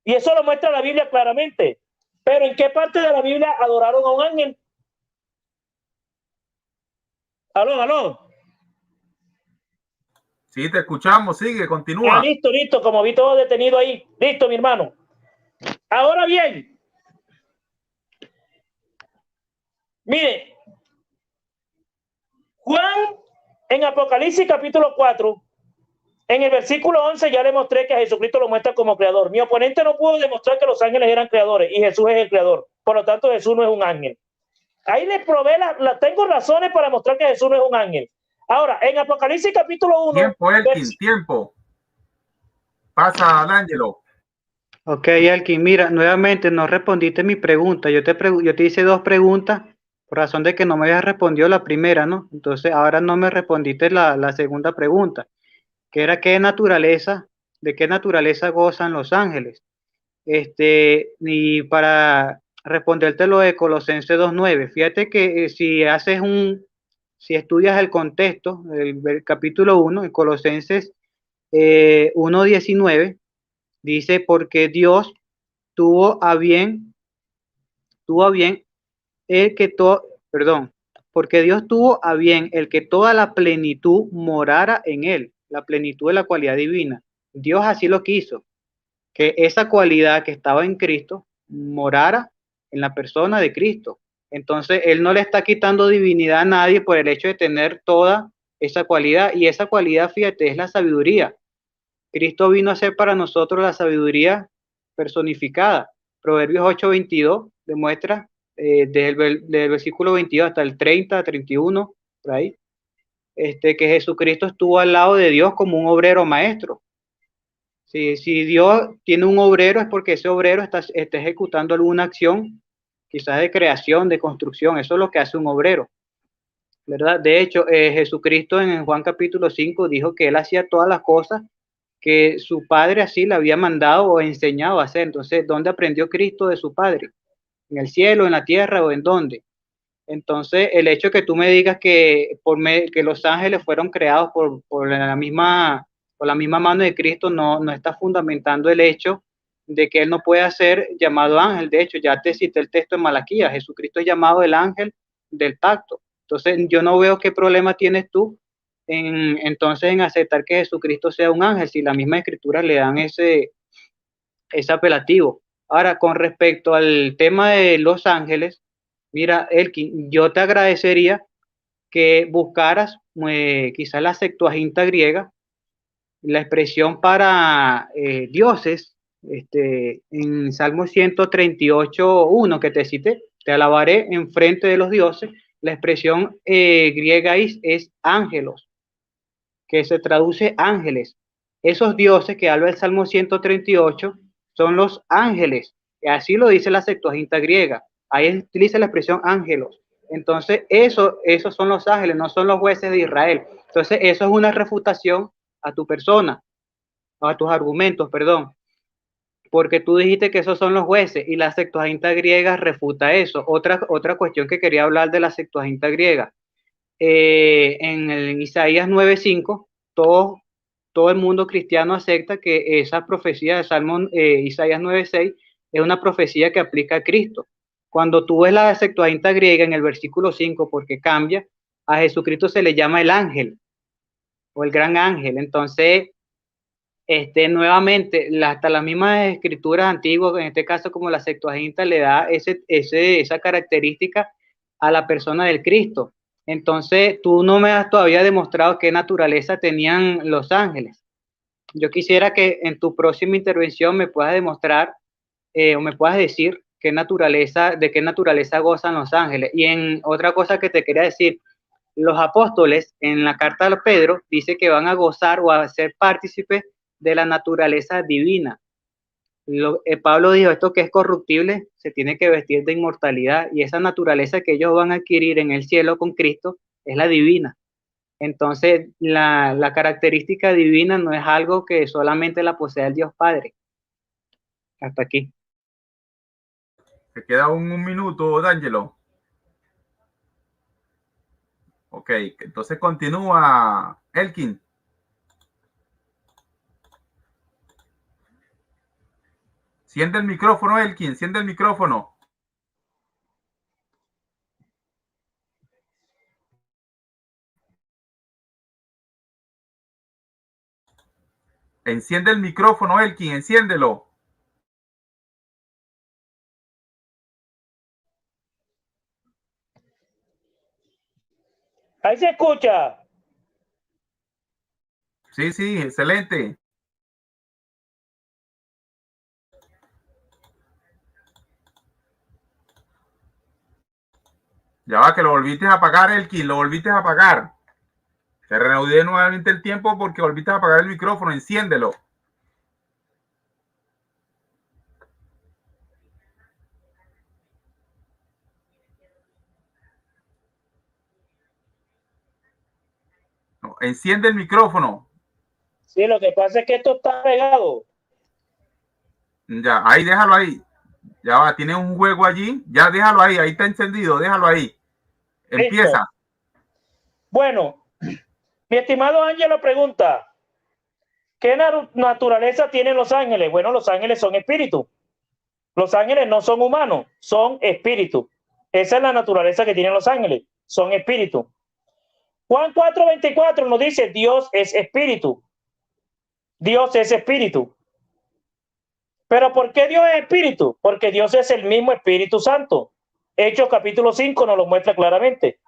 S2: Y eso lo muestra la Biblia claramente. Pero ¿en qué parte de la Biblia adoraron a un ángel? Aló.
S1: Sí, te escuchamos, sigue, continúa.
S2: Listo, como vi todo detenido ahí. Listo, mi hermano. Ahora bien, mire, Juan en Apocalipsis capítulo 4, en el versículo 11 ya le mostré que a Jesucristo lo muestra como creador. Mi oponente no pudo demostrar que los ángeles eran creadores y Jesús es el creador. Por lo tanto, Jesús no es un ángel. Ahí les probé, tengo razones para mostrar que Jesús no es un ángel. Ahora, en Apocalipsis capítulo 1...
S1: Tiempo, Elkin, tiempo. Pasa al Ángelo.
S3: Ok, Elkin, mira, nuevamente no respondiste mi pregunta. Yo te hice dos preguntas por razón de que no me habías respondido la primera, ¿no? Entonces ahora no me respondiste la segunda pregunta, que era de qué naturaleza gozan los ángeles. Y para responderte lo de Colosenses 2:9, fíjate que si estudias el contexto del capítulo 1, en Colosenses 1:19, dice, porque Dios tuvo a bien porque Dios tuvo a bien el que toda la plenitud morara en él, la plenitud de la cualidad divina. Dios así lo quiso, que esa cualidad que estaba en Cristo morara en la persona de Cristo. Entonces, Él no le está quitando divinidad a nadie por el hecho de tener toda esa cualidad, y esa cualidad, fíjate, es la sabiduría. Cristo vino a ser para nosotros la sabiduría personificada. Proverbios 8:22 demuestra desde el versículo 22 hasta el 30, 31, por ahí, que Jesucristo estuvo al lado de Dios como un obrero maestro. Si Dios tiene un obrero es porque ese obrero está ejecutando alguna acción, quizás de creación, de construcción. Eso es lo que hace un obrero, ¿verdad? De hecho, Jesucristo en Juan capítulo 5 dijo que él hacía todas las cosas que su padre así le había mandado o enseñado a hacer. Entonces, ¿dónde aprendió Cristo de su padre? ¿En el cielo, en la tierra o en dónde? Entonces, el hecho de que tú me digas que los ángeles fueron creados por la misma mano de Cristo no está fundamentando el hecho de que él no pueda ser llamado ángel. De hecho, ya te cité el texto de Malaquías, Jesucristo es llamado el ángel del pacto. Entonces, yo no veo qué problema tienes tú en aceptar que Jesucristo sea un ángel, si la misma escritura le dan ese apelativo. Ahora, con respecto al tema de los ángeles, mira, Elkin, yo te agradecería que buscaras quizás la Septuaginta griega, la expresión para dioses, en Salmo 138:1 que te cité, te alabaré en frente de los dioses. La expresión griega es ángelos, que se traduce ángeles. Esos dioses que habla el Salmo 138 son los ángeles, y así lo dice la Septuaginta griega. Ahí utiliza la expresión ángelos. Entonces, esos son los ángeles, no son los jueces de Israel. Entonces, eso es una refutación a tu persona, a tus argumentos, perdón, porque tú dijiste que esos son los jueces y la Septuaginta griega refuta eso. Otra cuestión que quería hablar de la Septuaginta griega. En el Isaías 9:5, todo el mundo cristiano acepta que esa profecía de Salmo Isaías 9:6 es una profecía que aplica a Cristo. Cuando tú ves la Septuaginta griega en el versículo 5, porque cambia, a Jesucristo se le llama el ángel o el gran ángel. Entonces, nuevamente, hasta las mismas escrituras antiguas, en este caso como la Septuaginta, le da esa característica a la persona del Cristo. Entonces, tú no me has todavía demostrado qué naturaleza tenían los ángeles. Yo quisiera que en tu próxima intervención me puedas demostrar o me puedas decir de qué naturaleza gozan los ángeles. Y en otra cosa que te quería decir, los apóstoles en la carta de Pedro dice que van a gozar o a ser partícipes de la naturaleza divina. Pablo dijo, esto que es corruptible se tiene que vestir de inmortalidad, y esa naturaleza que ellos van a adquirir en el cielo con Cristo es la divina. Entonces, la característica divina no es algo que solamente la posee el Dios Padre. Hasta aquí.
S1: Te queda un minuto, D'Angelo. Ok, entonces continúa, Elkin. Enciende el micrófono, Elkin, enciende el micrófono. Enciende el micrófono, Elkin, enciéndelo.
S2: Ahí se escucha.
S1: Sí, sí, excelente. Ya va, que lo volviste a apagar, Elkin, lo volviste a apagar. Te reanudé nuevamente el tiempo porque volviste a apagar el micrófono, enciéndelo. No, enciende el micrófono.
S2: Sí, lo que pasa es que esto está pegado.
S1: Ya, ahí déjalo ahí. Ya va, tiene un juego allí. Ya déjalo ahí, ahí está encendido, déjalo ahí. Empieza.
S2: Listo. Bueno, mi estimado Ángelo pregunta, ¿qué naturaleza tienen los ángeles? Bueno, los ángeles son espíritus. Los ángeles no son humanos, son espíritus. Esa es la naturaleza que tienen los ángeles, son espíritus. Juan 4:24 nos dice, Dios es espíritu. Dios es espíritu. ¿Pero por qué Dios es espíritu? Porque Dios es el mismo Espíritu Santo. Hechos capítulo 5 nos lo muestra claramente.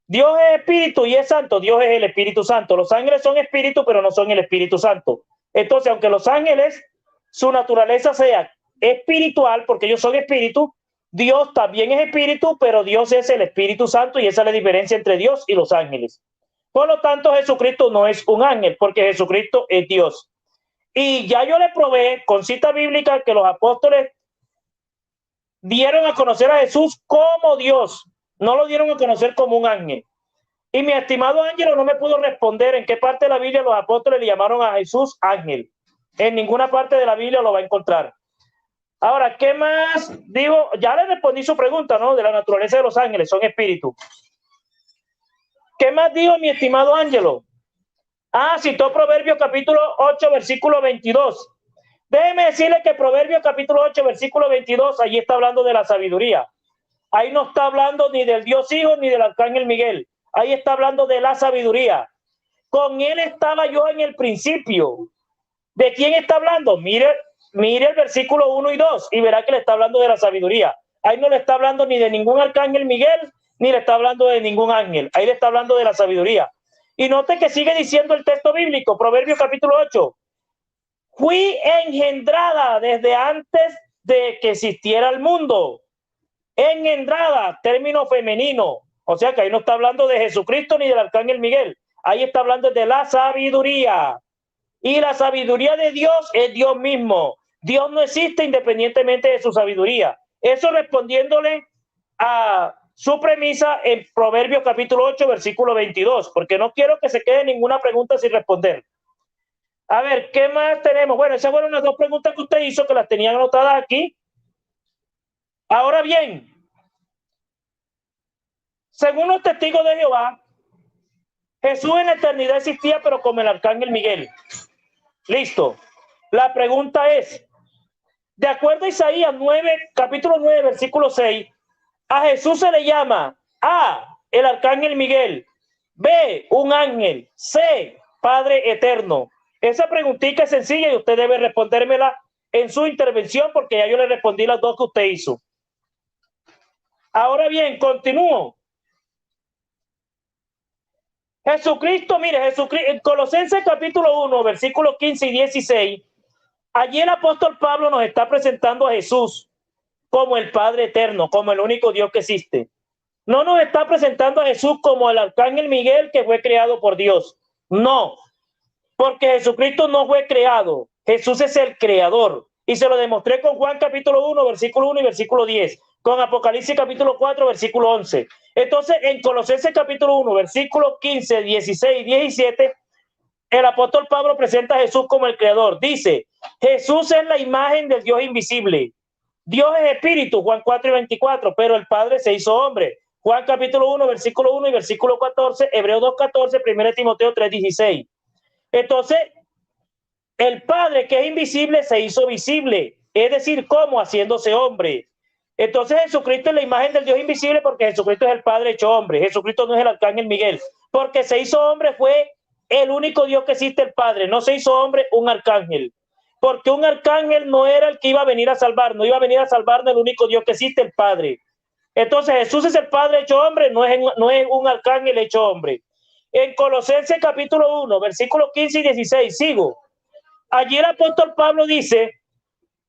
S2: Dios es espíritu y es santo. Dios es el Espíritu Santo. Los ángeles son espíritu, pero no son el Espíritu Santo. Entonces, aunque los ángeles, su naturaleza sea espiritual, porque ellos son espíritu, Dios también es espíritu, pero Dios es el Espíritu Santo, y esa es la diferencia entre Dios y los ángeles. Por lo tanto, Jesucristo no es un ángel, porque Jesucristo es Dios. Y ya yo le probé con cita bíblica que los apóstoles dieron a conocer a Jesús como Dios, no lo dieron a conocer como un ángel. Y mi estimado Ángelo no me pudo responder en qué parte de la Biblia los apóstoles le llamaron a Jesús ángel. En ninguna parte de la Biblia lo va a encontrar. Ahora, ¿qué más digo? Ya le respondí su pregunta, ¿no? De la naturaleza de los ángeles, son espíritus. ¿Qué más digo, mi estimado Ángelo? Citó Proverbios capítulo 8, versículo 22. Déjeme decirle que Proverbios capítulo 8, versículo 22, allí está hablando de la sabiduría. Ahí no está hablando ni del Dios Hijo ni del Arcángel Miguel. Ahí está hablando de la sabiduría. Con él estaba yo en el principio. ¿De quién está hablando? Mire el versículo 1 y 2 y verá que le está hablando de la sabiduría. Ahí no le está hablando ni de ningún Arcángel Miguel ni le está hablando de ningún ángel. Ahí le está hablando de la sabiduría. Y note que sigue diciendo el texto bíblico, Proverbios capítulo 8. Fui engendrada desde antes de que existiera el mundo. Engendrada, término femenino. O sea que ahí no está hablando de Jesucristo ni del arcángel Miguel. Ahí está hablando de la sabiduría. Y la sabiduría de Dios es Dios mismo. Dios no existe independientemente de su sabiduría. Eso respondiéndole a su premisa en Proverbios capítulo 8, versículo 22, porque no quiero que se quede ninguna pregunta sin responder. A ver, ¿qué más tenemos? Bueno, esas fueron las dos preguntas que usted hizo, que las tenían anotadas aquí. Ahora bien, según los testigos de Jehová, Jesús en la eternidad existía, pero como el arcángel Miguel. Listo. La pregunta es, de acuerdo a Isaías 9, capítulo 9, versículo 6, a Jesús se le llama A, el arcángel Miguel, B, un ángel, C, Padre eterno. Esa preguntita es sencilla y usted debe respondérmela en su intervención porque ya yo le respondí las dos que usted hizo. Ahora bien, continúo. Jesucristo, mire, Jesucristo, en Colosenses capítulo 1, versículos 15 y 16, allí el apóstol Pablo nos está presentando a Jesús como el Padre eterno, como el único Dios que existe. No nos está presentando a Jesús como el arcángel Miguel que fue creado por Dios. No, porque Jesucristo no fue creado. Jesús es el creador. Y se lo demostré con Juan capítulo 1, versículo 1 y versículo 10. Con Apocalipsis capítulo 4, versículo 11. Entonces, en Colosenses capítulo 1, versículo 15, 16 y 17, el apóstol Pablo presenta a Jesús como el creador. Dice, Jesús es la imagen del Dios invisible. Dios es espíritu, Juan 4 y 24, pero el Padre se hizo hombre. Juan capítulo 1, versículo 1 y versículo 14, Hebreos 2, 14, 1 Timoteo 3, 16. Entonces, el Padre que es invisible se hizo visible, es decir, ¿cómo? Haciéndose hombre. Entonces Jesucristo es la imagen del Dios invisible porque Jesucristo es el Padre hecho hombre. Jesucristo no es el arcángel Miguel, porque se hizo hombre fue el único Dios que existe, el Padre. No se hizo hombre un arcángel, porque un arcángel no era el que iba a venir a salvar, no iba a venir a salvarnos el único Dios que existe, el Padre. Entonces Jesús es el Padre hecho hombre, no es un arcángel hecho hombre. En Colosenses capítulo 1, versículos 15 y 16, sigo. Allí el apóstol Pablo dice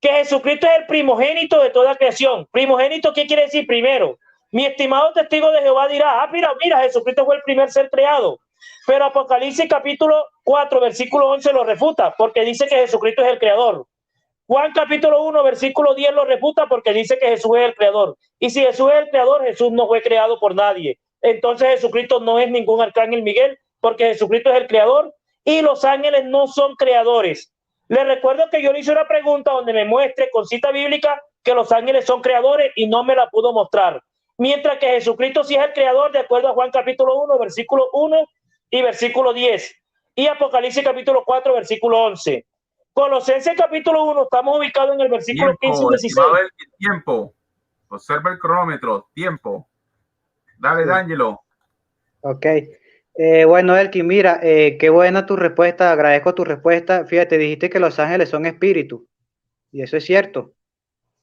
S2: que Jesucristo es el primogénito de toda creación. Primogénito, ¿qué quiere decir? Primero. Mi estimado testigo de Jehová dirá, mira, Jesucristo fue el primer ser creado. Pero Apocalipsis capítulo 4, versículo 11 lo refuta, porque dice que Jesucristo es el creador. Juan capítulo 1, versículo 10 lo refuta porque dice que Jesús es el creador. Y si Jesús es el creador, Jesús no fue creado por nadie. Entonces Jesucristo no es ningún arcángel Miguel, porque Jesucristo es el creador y los ángeles no son creadores. Les recuerdo que yo le hice una pregunta donde me muestre con cita bíblica que los ángeles son creadores y no me la pudo mostrar. Mientras que Jesucristo sí es el creador de acuerdo a Juan capítulo 1, versículo 1 y versículo 10. Y Apocalipsis capítulo 4, versículo 11. Colosenses capítulo 1, estamos ubicados en el versículo 15 y 16.
S1: Tiempo. Observa el cronómetro. Tiempo. Dale, sí. D'Angelo.
S3: Ok. Bueno, Elkin, mira, qué buena tu respuesta, agradezco tu respuesta. Fíjate, dijiste que los ángeles son espíritus, y eso es cierto.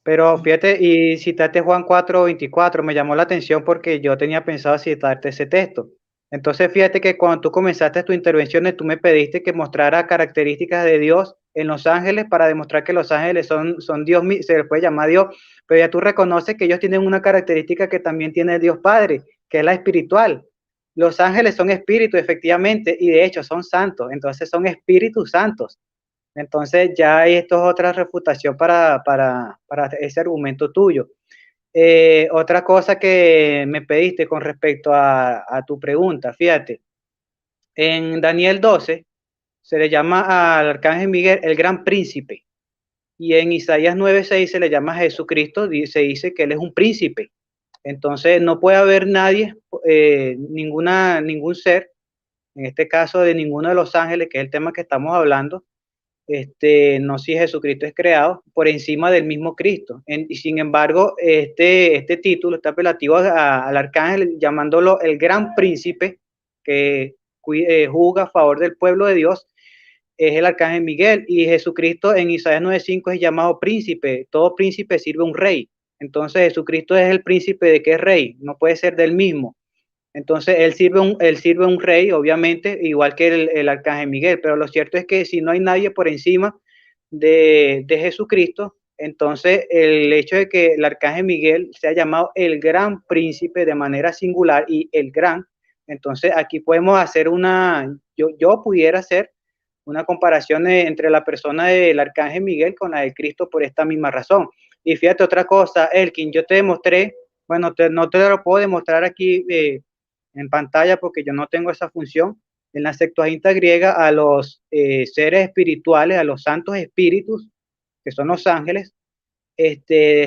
S3: Pero fíjate, y citaste Juan 4:24, me llamó la atención porque yo tenía pensado citarte ese texto. Entonces, fíjate que cuando tú comenzaste tu intervención, tú me pediste que mostrara características de Dios en los ángeles para demostrar que los ángeles son Dios, se les puede llamar Dios, pero ya tú reconoces que ellos tienen una característica que también tiene Dios Padre, que es la espiritual. Los ángeles son espíritus, efectivamente, y de hecho son santos, entonces son espíritus santos. Entonces ya esto es otra refutación para ese argumento tuyo. Otra cosa que me pediste con respecto a tu pregunta, fíjate, en Daniel 12 se le llama al arcángel Miguel el gran príncipe, y en Isaías 9:6 se le llama a Jesucristo, se dice que él es un príncipe. Entonces no puede haber nadie, ningún ser, en este caso de ninguno de los ángeles, que es el tema que estamos hablando, no si Jesucristo es creado por encima del mismo Cristo. Y sin embargo, este título está apelativo al arcángel, llamándolo el gran príncipe, que juzga a favor del pueblo de Dios, es el arcángel Miguel. Y Jesucristo en Isaías 9:5 es llamado príncipe. Todo príncipe sirve a un rey. Entonces Jesucristo es el príncipe de que es rey, no puede ser del mismo. Entonces él sirve un rey, obviamente, igual que el arcángel Miguel, pero lo cierto es que si no hay nadie por encima de Jesucristo, entonces el hecho de que el arcángel Miguel sea llamado el gran príncipe de manera singular y el gran, entonces aquí podemos hacer yo pudiera hacer una comparación entre la persona del arcángel Miguel con la de Cristo por esta misma razón. Y fíjate otra cosa, Elkin, yo te demostré, bueno, no te lo puedo demostrar aquí en pantalla porque yo no tengo esa función. En la Septuaginta griega a los seres espirituales, a los santos espíritus, que son los ángeles,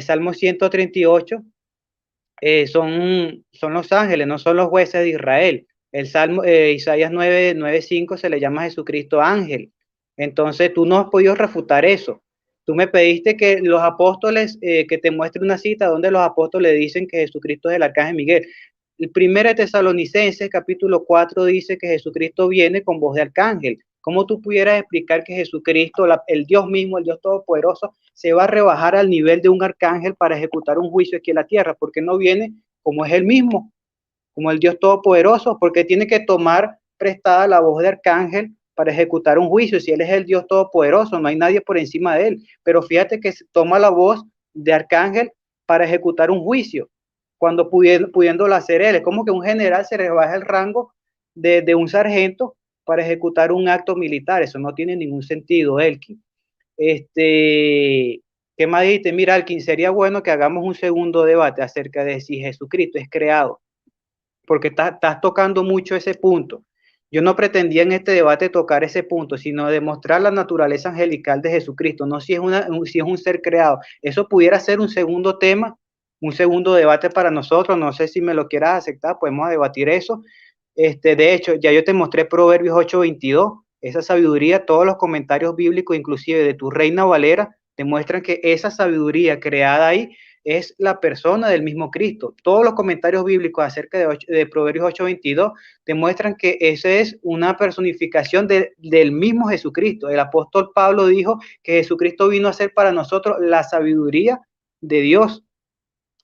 S3: Salmo 138, son los ángeles, no son los jueces de Israel. El Salmo, Isaías 9:5 se le llama a Jesucristo ángel. Entonces tú no has podido refutar eso. Tú me pediste que los apóstoles, que te muestre una cita donde los apóstoles dicen que Jesucristo es el arcángel Miguel. El 1 Tesalonicenses capítulo 4 dice que Jesucristo viene con voz de arcángel. ¿Cómo tú pudieras explicar que Jesucristo, el Dios mismo, el Dios Todopoderoso, se va a rebajar al nivel de un arcángel para ejecutar un juicio aquí en la tierra? Porque no viene como es él mismo, como el Dios Todopoderoso, porque tiene que tomar prestada la voz de arcángel para ejecutar un juicio. Si él es el Dios Todopoderoso, no hay nadie por encima de él. Pero fíjate que toma la voz de arcángel para ejecutar un juicio, cuando pudiéndolo hacer él. Es como que un general se rebaja el rango de un sargento para ejecutar un acto militar. Eso no tiene ningún sentido, Elkin. ¿Qué más dijiste? Mira, Elkin, sería bueno que hagamos un segundo debate acerca de si Jesucristo es creado, porque estás tocando mucho ese punto. Yo no pretendía en este debate tocar ese punto, sino demostrar la naturaleza angelical de Jesucristo, no si es un ser creado. Eso pudiera ser un segundo tema, un segundo debate para nosotros. No sé si me lo quieras aceptar, podemos debatir eso. De hecho, ya yo te mostré Proverbios 8:22, esa sabiduría, todos los comentarios bíblicos, inclusive de tu Reina Valera, demuestran que esa sabiduría creada ahí es la persona del mismo Cristo. Todos los comentarios bíblicos acerca de Proverbios 8:22 demuestran que esa es una personificación del mismo Jesucristo. El apóstol Pablo dijo que Jesucristo vino a ser para nosotros la sabiduría de Dios.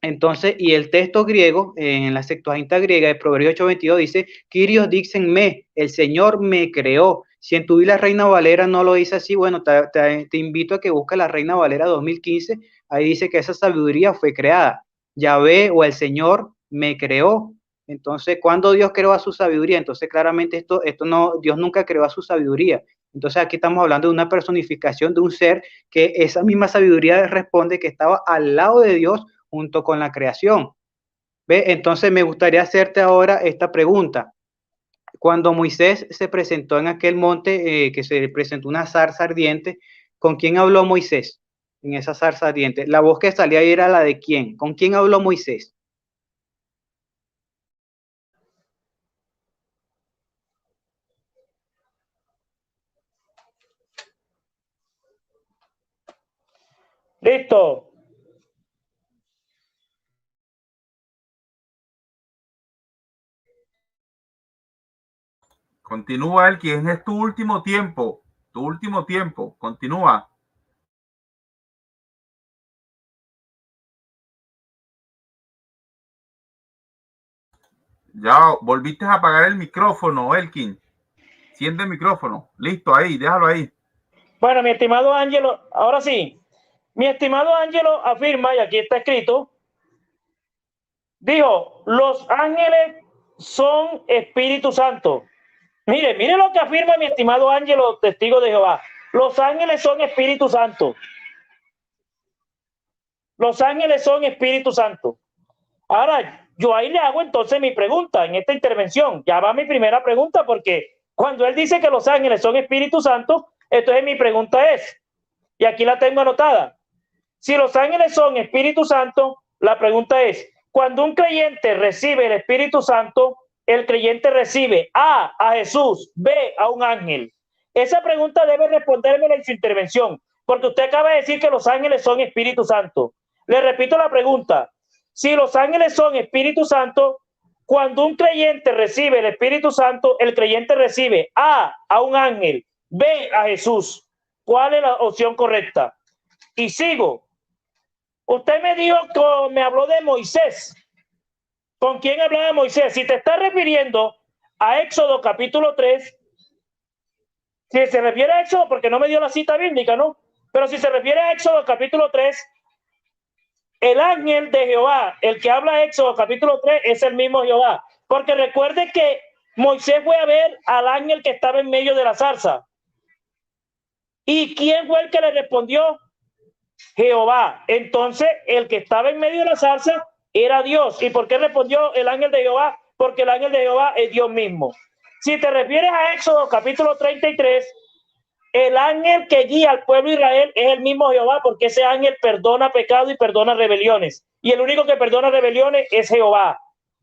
S3: Entonces, y el texto griego, en la Septuaginta griega de Proverbios 8:22 dice, Kyrios dixen me, el Señor me creó. Si en tu vida la Reina Valera no lo dice así, bueno, te invito a que busques la Reina Valera 2015, ahí dice que esa sabiduría fue creada. Yahvé o el Señor me creó. Entonces, ¿cuándo Dios creó a su sabiduría? Entonces, claramente esto no, Dios nunca creó a su sabiduría. Entonces, aquí estamos hablando de una personificación de un ser que esa misma sabiduría responde que estaba al lado de Dios junto con la creación. ¿Ve? Entonces me gustaría hacerte ahora esta pregunta. Cuando Moisés se presentó en aquel monte, que se presentó una zarza ardiente, ¿con quién habló Moisés en esa zarza ardiente? La voz que salía ahí era la de quién. ¿Con quién habló Moisés?
S2: Listo.
S1: Continúa, Elkin, es tu último tiempo. Tu último tiempo. Continúa. Ya volviste a apagar el micrófono, Elkin. Enciende el micrófono. Listo, ahí, déjalo ahí.
S2: Bueno, mi estimado Ángelo, ahora sí. Mi estimado Ángelo afirma, y aquí está escrito, dijo, los ángeles son Espíritu Santo. Mire lo que afirma mi estimado Ángelo, testigo de Jehová. Los ángeles son Espíritu Santo. Los ángeles son Espíritu Santo. Ahora, yo ahí le hago entonces mi pregunta en esta intervención. Ya va mi primera pregunta, porque cuando él dice que los ángeles son Espíritu Santo, entonces mi pregunta es, y aquí la tengo anotada, si los ángeles son Espíritu Santo, la pregunta es, cuando un creyente recibe el Espíritu Santo, el creyente recibe A, a Jesús, B, a un ángel. Esa pregunta debe respondérmela en su intervención, porque usted acaba de decir que los ángeles son Espíritu Santo. Le repito la pregunta. Si los ángeles son Espíritu Santo, cuando un creyente recibe el Espíritu Santo, el creyente recibe A, a un ángel, B, a Jesús. ¿Cuál es la opción correcta? Y sigo. Usted me dijo que me habló de Moisés. ¿Con quién hablaba Moisés? Si te está refiriendo a Éxodo capítulo 3, si se refiere a Éxodo, porque no me dio la cita bíblica, ¿no? Pero si se refiere a Éxodo capítulo 3, el ángel de Jehová, el que habla Éxodo capítulo 3, es el mismo Jehová. Porque recuerde que Moisés fue a ver al ángel que estaba en medio de la zarza. ¿Y quién fue el que le respondió? Jehová. Entonces, el que estaba en medio de la zarza era Dios. ¿Y por qué respondió el ángel de Jehová? Porque el ángel de Jehová es Dios mismo. Si te refieres a Éxodo capítulo 33, el ángel que guía al pueblo de Israel es el mismo Jehová, porque ese ángel perdona pecado y perdona rebeliones. Y el único que perdona rebeliones es Jehová.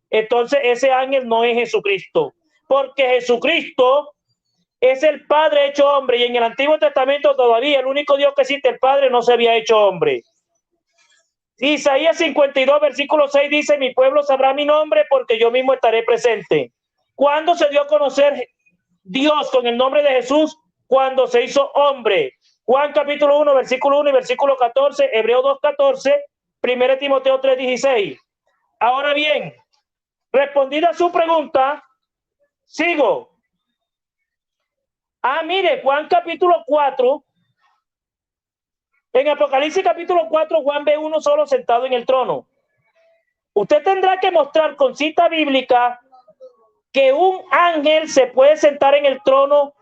S2: Entonces, ese ángel no es Jesucristo, porque Jesucristo es el Padre hecho hombre, y en el Antiguo Testamento todavía el único Dios que existe, el Padre, no se había hecho hombre. Isaías 52, versículo 6 dice: mi pueblo sabrá mi nombre porque yo mismo estaré presente. ¿Cuándo se dio a conocer Dios con el nombre de Jesús? Cuando se hizo hombre. Juan capítulo 1, versículo 1 y versículo 14, Hebreo 2, 14, 1 Timoteo 3, 16. Ahora bien, respondida su pregunta, sigo. Mire, Juan capítulo 4, en Apocalipsis capítulo 4, Juan ve uno solo sentado en el trono. Usted tendrá que mostrar con cita bíblica que un ángel se puede sentar en el trono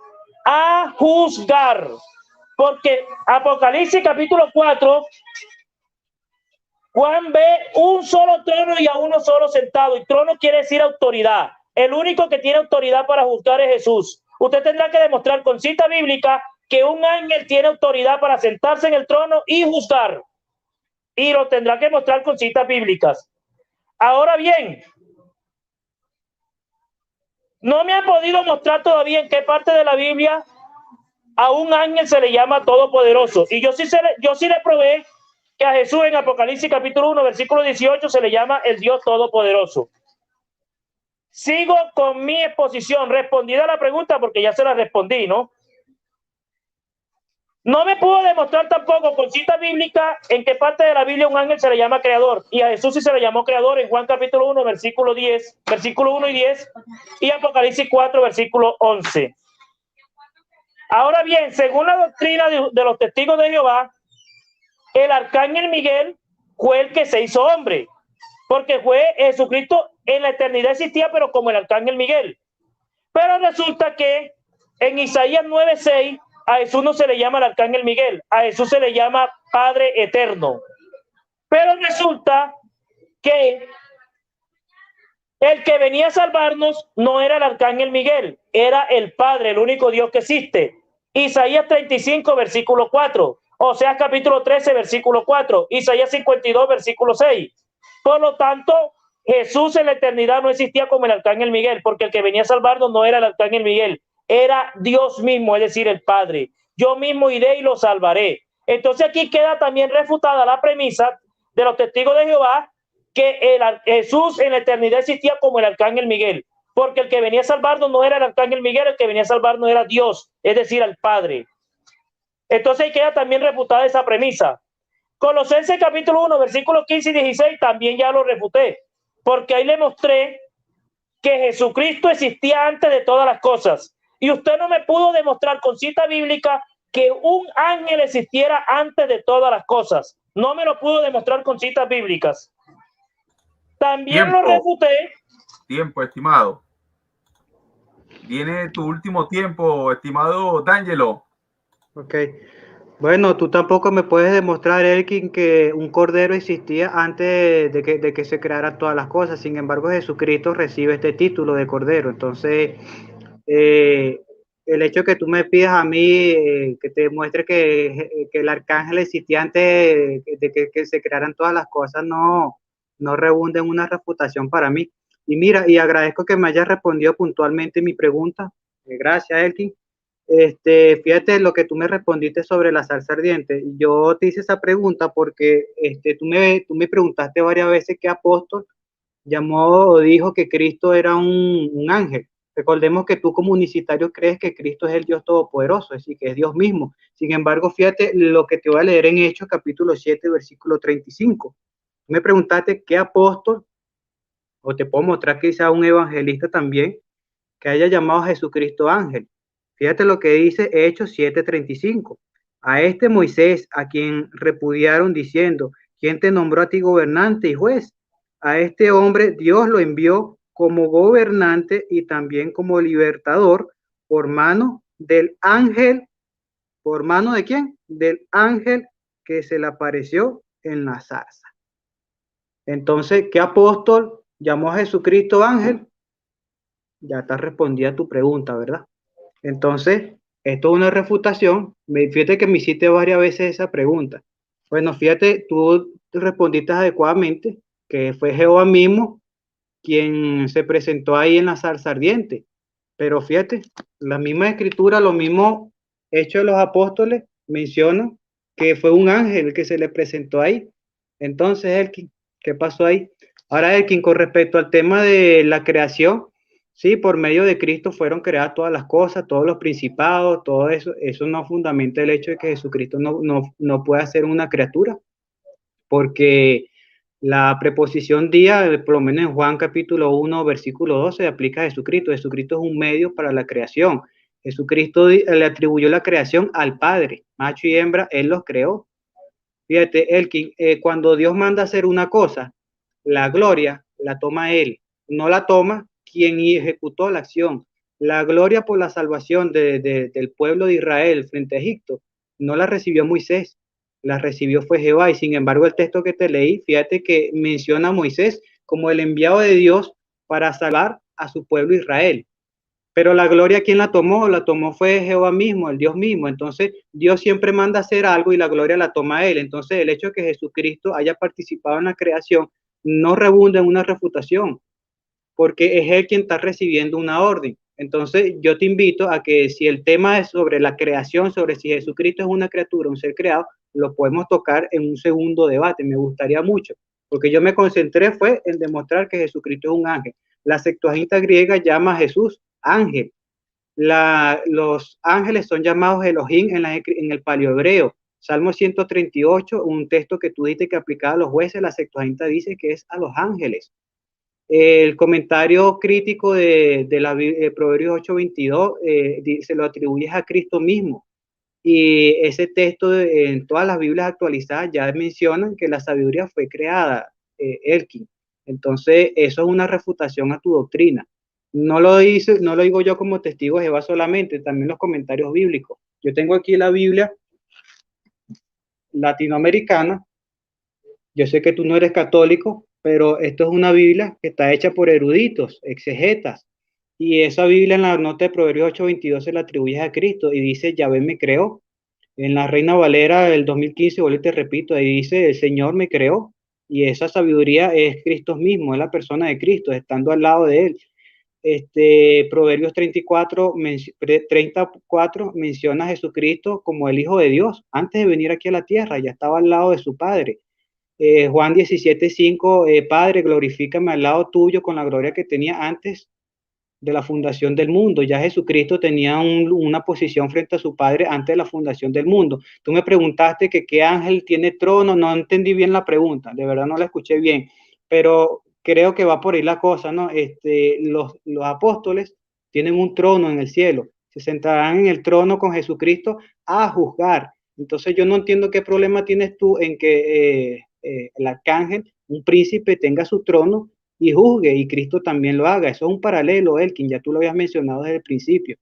S2: a juzgar, porque Apocalipsis capítulo 4, Juan ve un solo trono y a uno solo sentado, y trono quiere decir autoridad. El único que tiene autoridad para juzgar es Jesús. Usted tendrá que demostrar con cita bíblica que un ángel tiene autoridad para sentarse en el trono y juzgar, y lo tendrá que mostrar con citas bíblicas. Ahora bien, no me ha podido mostrar todavía en qué parte de la Biblia a un ángel se le llama todopoderoso. Y yo sí le probé que a Jesús en Apocalipsis capítulo 1, versículo 18 se le llama el Dios todopoderoso. Sigo con mi exposición, respondida a la pregunta porque ya se la respondí, ¿no? No me pudo demostrar tampoco con cita bíblica en qué parte de la Biblia un ángel se le llama creador. Y a Jesús sí se le llamó creador en Juan capítulo 1, versículo 10, versículo 1 y 10, y Apocalipsis 4, versículo 11. Ahora bien, según la doctrina de los testigos de Jehová, el arcángel Miguel fue el que se hizo hombre, porque fue Jesucristo en la eternidad existía, pero como el arcángel Miguel. Pero resulta que en Isaías 9:6 a Jesús no se le llama el arcángel Miguel, a Jesús se le llama Padre Eterno. Pero resulta que el que venía a salvarnos no era el arcángel Miguel, era el Padre, el único Dios que existe. Isaías 35, versículo 4. Oseas capítulo 13, versículo 4. Isaías 52, versículo 6. Por lo tanto, Jesús en la eternidad no existía como el arcángel Miguel, porque el que venía a salvarnos no era el arcángel Miguel, era Dios mismo, es decir, el Padre. Yo mismo iré y lo salvaré. Entonces aquí queda también refutada la premisa de los testigos de Jehová que Jesús en la eternidad existía como el arcángel Miguel, porque el que venía a salvarnos no era el arcángel Miguel, el que venía a salvarnos era Dios, es decir, el Padre. Entonces ahí queda también refutada esa premisa. Colosenses capítulo 1, versículos 15 y 16 también ya lo refuté, porque ahí le mostré que Jesucristo existía antes de todas las cosas. Y usted no me pudo demostrar con cita bíblica que un ángel existiera antes de todas las cosas. No me lo pudo demostrar con citas bíblicas. También lo refuté.
S1: Tiempo, estimado. Viene tu último tiempo, estimado D'Angelo.
S3: Ok. Bueno, tú tampoco me puedes demostrar, Elkin, que un cordero existía antes de que se crearan todas las cosas. Sin embargo, Jesucristo recibe este título de cordero. Entonces, el hecho que tú me pidas a mí que te demuestre que el arcángel existía antes de que se crearan todas las cosas no rebunda en una refutación para mí. Y mira, y agradezco que me hayas respondido puntualmente mi pregunta. Gracias, Elkin. Fíjate lo que tú me respondiste sobre la salsa ardiente. Yo te hice esa pregunta porque tú me preguntaste varias veces qué apóstol llamó o dijo que Cristo era un ángel. Recordemos que tú como unicitario crees que Cristo es el Dios Todopoderoso, es decir, que es Dios mismo. Sin embargo, fíjate lo que te voy a leer en Hechos, capítulo 7, versículo 35. Me preguntaste qué apóstol, o te puedo mostrar quizá un evangelista también, que haya llamado a Jesucristo ángel. Fíjate lo que dice Hechos 7:35. A este Moisés, a quien repudiaron diciendo, ¿quién te nombró a ti gobernante y juez? A este hombre Dios lo envió como gobernante y también como libertador por mano del ángel. ¿Por mano de quién? Del ángel que se le apareció en la zarza. Entonces, ¿qué apóstol llamó a Jesucristo ángel? Ya está respondida tu pregunta, ¿verdad? Entonces, esto es una refutación. Fíjate que me hiciste varias veces esa pregunta. Bueno, fíjate, tú respondiste adecuadamente, que fue Jehová mismo quien se presentó ahí en la zarza ardiente. Pero fíjate, la misma escritura, lo mismo Hechos de los Apóstoles mencionan que fue un ángel que se le presentó ahí. Entonces, Elkin, ¿qué pasó ahí? Ahora, Elkin, con respecto al tema de la creación, sí, por medio de Cristo fueron creadas todas las cosas, todos los principados, todo eso. Eso no fundamenta el hecho de que Jesucristo no pueda ser una criatura, porque la preposición día, por lo menos en Juan capítulo 1, versículo 12, aplica a Jesucristo. Jesucristo es un medio para la creación. Jesucristo le atribuyó la creación al Padre, macho y hembra, Él los creó. Fíjate, Elkin, cuando Dios manda hacer una cosa, la gloria la toma Él, no la toma quien ejecutó la acción. La gloria por la salvación del pueblo de Israel frente a Egipto no la recibió Moisés, la recibió fue Jehová. Y sin embargo, el texto que te leí, fíjate que menciona a Moisés como el enviado de Dios para salvar a su pueblo Israel. Pero la gloria, ¿quién la tomó? La tomó fue Jehová mismo, el Dios mismo. Entonces, Dios siempre manda hacer algo y la gloria la toma Él. Entonces, el hecho de que Jesucristo haya participado en la creación no rebunda en una refutación, porque es Él quien está recibiendo una orden. Entonces, yo te invito a que si el tema es sobre la creación, sobre si Jesucristo es una criatura, un ser creado, lo podemos tocar en un segundo debate. Me gustaría mucho, porque yo me concentré fue en demostrar que Jesucristo es un ángel. La Septuaginta griega llama a Jesús ángel. Los ángeles son llamados Elohim en el paleohebreo. Salmo 138, un texto que tú dices que aplicaba a los jueces, la Septuaginta dice que es a los ángeles. El comentario crítico de Proverbios 8:22 se lo atribuye a Cristo mismo. Y ese texto en todas las Biblias actualizadas ya mencionan que la sabiduría fue creada, Elkin. Entonces, eso es una refutación a tu doctrina. No lo digo yo como testigo de Jehová solamente, también los comentarios bíblicos. Yo tengo aquí la Biblia latinoamericana. Yo sé que tú no eres católico, pero esto es una Biblia que está hecha por eruditos, exegetas. Y esa Biblia en la nota de Proverbios 8:22 se la atribuye a Cristo y dice, Yahvé me creó. En la Reina Valera del 2015, vuelvo y te repito, ahí dice, el Señor me creó. Y esa sabiduría es Cristo mismo, es la persona de Cristo, estando al lado de Él. Proverbios 34 menciona a Jesucristo como el Hijo de Dios. Antes de venir aquí a la tierra, ya estaba al lado de su Padre. Juan 17:5, Padre, glorifícame al lado tuyo con la gloria que tenía antes de la fundación del mundo. Ya Jesucristo tenía una posición frente a su Padre antes de la fundación del mundo. Tú me preguntaste que qué ángel tiene trono, no entendí bien la pregunta, de verdad no la escuché bien, pero creo que va por ahí la cosa, ¿no? Los apóstoles tienen un trono en el cielo, se sentarán en el trono con Jesucristo a juzgar. Entonces yo no entiendo qué problema tienes tú en que el arcángel, un príncipe, tenga su trono y juzgue, y Cristo también lo haga. Eso es un paralelo, Elkin, ya tú lo habías mencionado desde el principio.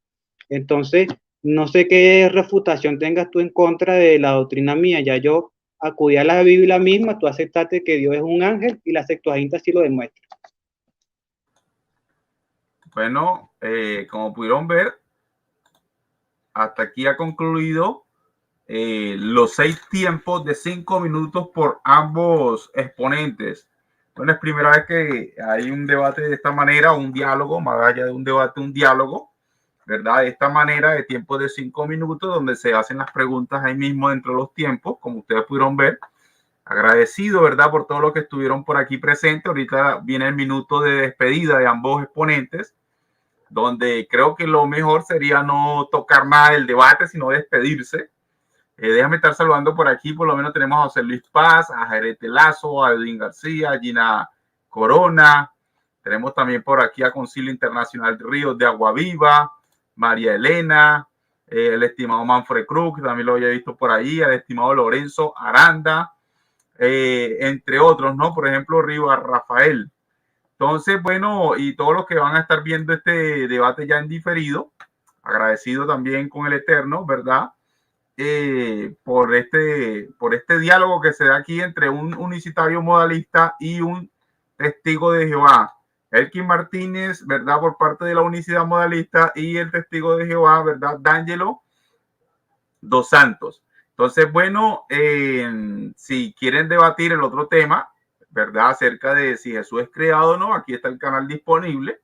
S3: Entonces, no sé qué refutación tengas tú en contra de la doctrina mía. Ya yo acudí a la Biblia misma, tú aceptaste que Dios es un ángel y la Septuaginta sí lo demuestra.
S1: Bueno, como pudieron ver, hasta aquí ha concluido los 6 tiempos de 5 minutos por ambos exponentes. Bueno, es primera vez que hay un debate de esta manera, un diálogo, más allá de un debate, un diálogo, ¿verdad? De esta manera, de tiempo de 5 minutos, donde se hacen las preguntas ahí mismo dentro de los tiempos, como ustedes pudieron ver. Agradecido, ¿verdad? Por todo lo que estuvieron por aquí presentes. Ahorita viene el minuto de despedida de ambos exponentes. donde creo que lo mejor sería no tocar nada del debate, sino despedirse. Déjame estar saludando por aquí, por lo menos tenemos a José Luis Paz, a Jerete Lazo, a Edwin García, a Gina Corona, tenemos también por aquí a Concilio Internacional de Ríos de Agua Viva, María Elena, el estimado Manfred Cruz, que también lo había visto por ahí, el estimado Lorenzo Aranda, entre otros, ¿no? Por ejemplo, Rivas Rafael. Entonces, bueno, y todos los que van a estar viendo este debate ya en diferido, agradecido también con el Eterno, ¿verdad? Por este diálogo que se da aquí entre un unicitario modalista y un testigo de Jehová. Elkin Martínez, ¿verdad? Por parte de la unicidad modalista, y el testigo de Jehová, ¿verdad? D'Angelo Dos Santos. Entonces, bueno, si quieren debatir el otro tema, ¿verdad? Acerca de si Jesús es creado o no, aquí está el canal disponible.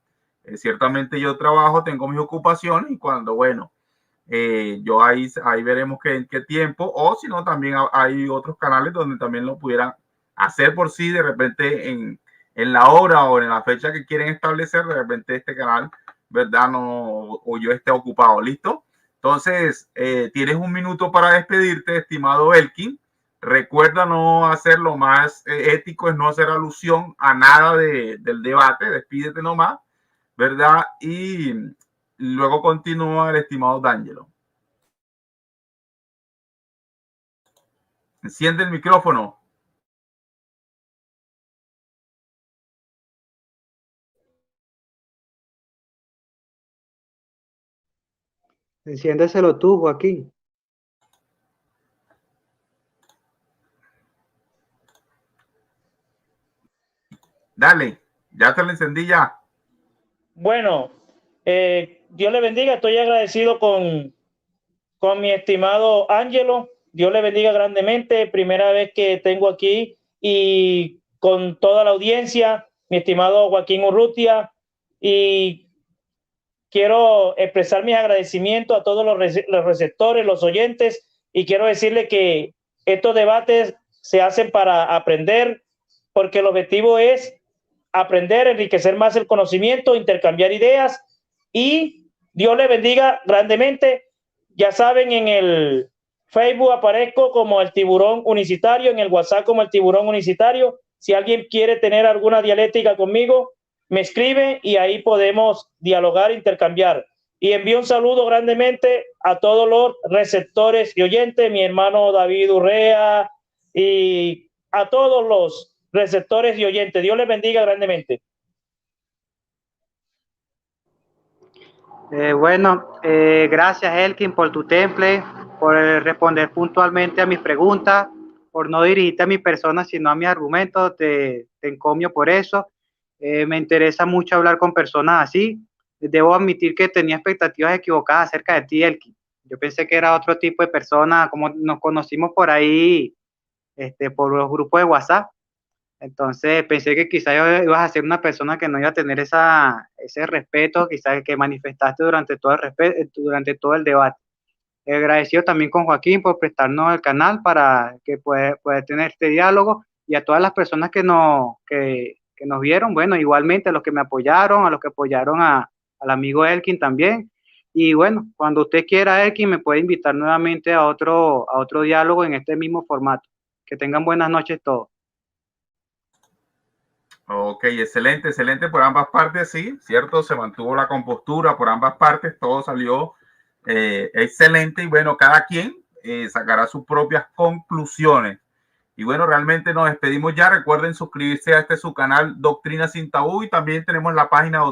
S1: Ciertamente yo trabajo, tengo mis ocupaciones, y cuando, bueno, yo ahí veremos en qué tiempo, o si no, también hay otros canales donde también lo pudieran hacer por sí, de repente en la hora o en la fecha que quieren establecer, de repente este canal, ¿verdad? No, o yo esté ocupado, ¿listo? Entonces, tienes un minuto para despedirte, estimado Elkin. Recuerda no hacer lo más ético, es no hacer alusión a nada del debate, despídete nomás, ¿verdad? Y luego continúa el estimado D'Angelo. Enciende el micrófono.
S3: Enciéndeselo tú, Joaquín.
S1: Dale, ya te lo encendí ya.
S2: Bueno, Dios le bendiga. Estoy agradecido con mi estimado Ángelo. Dios le bendiga grandemente. Primera vez que tengo aquí, y con toda la audiencia, mi estimado Joaquín Urrutia, y quiero expresar mis agradecimientos a todos los receptores, los oyentes, y quiero decirle que estos debates se hacen para aprender, porque el objetivo es aprender, enriquecer más el conocimiento, intercambiar ideas, y Dios le bendiga grandemente. Ya saben, en el Facebook aparezco como el Tiburón Unicitario, en el WhatsApp como el Tiburón Unicitario. Si alguien quiere tener alguna dialéctica conmigo, me escribe y ahí podemos dialogar, intercambiar. Y envío un saludo grandemente a todos los receptores y oyentes, mi hermano David Urrea, y a todos los receptores y oyentes. Dios les bendiga grandemente.
S3: Gracias, Elkin, por tu temple, por responder puntualmente a mis preguntas, por no dirigirte a mi persona, sino a mis argumentos. Te encomio por eso. Me interesa mucho hablar con personas así. Debo admitir que tenía expectativas equivocadas acerca de ti, Elkin. Yo pensé que era otro tipo de persona, como nos conocimos por ahí, por los grupos de WhatsApp. Entonces pensé que quizás ibas a ser una persona que no iba a tener ese respeto, quizás que manifestaste durante todo el debate. Agradecido también con Joaquín por prestarnos el canal para que pueda tener este diálogo, y a todas las personas que nos vieron, bueno, igualmente a los que me apoyaron, a los que apoyaron al amigo Elkin también. Y bueno, cuando usted quiera, Elkin, me puede invitar nuevamente a otro diálogo en este mismo formato. Que tengan buenas noches todos.
S1: Ok, excelente, excelente por ambas partes, sí, cierto, se mantuvo la compostura por ambas partes, todo salió excelente, y bueno, cada quien sacará sus propias conclusiones. Y bueno, realmente nos despedimos ya. Recuerden suscribirse a su canal Doctrina Sin Tabú, y también tenemos la página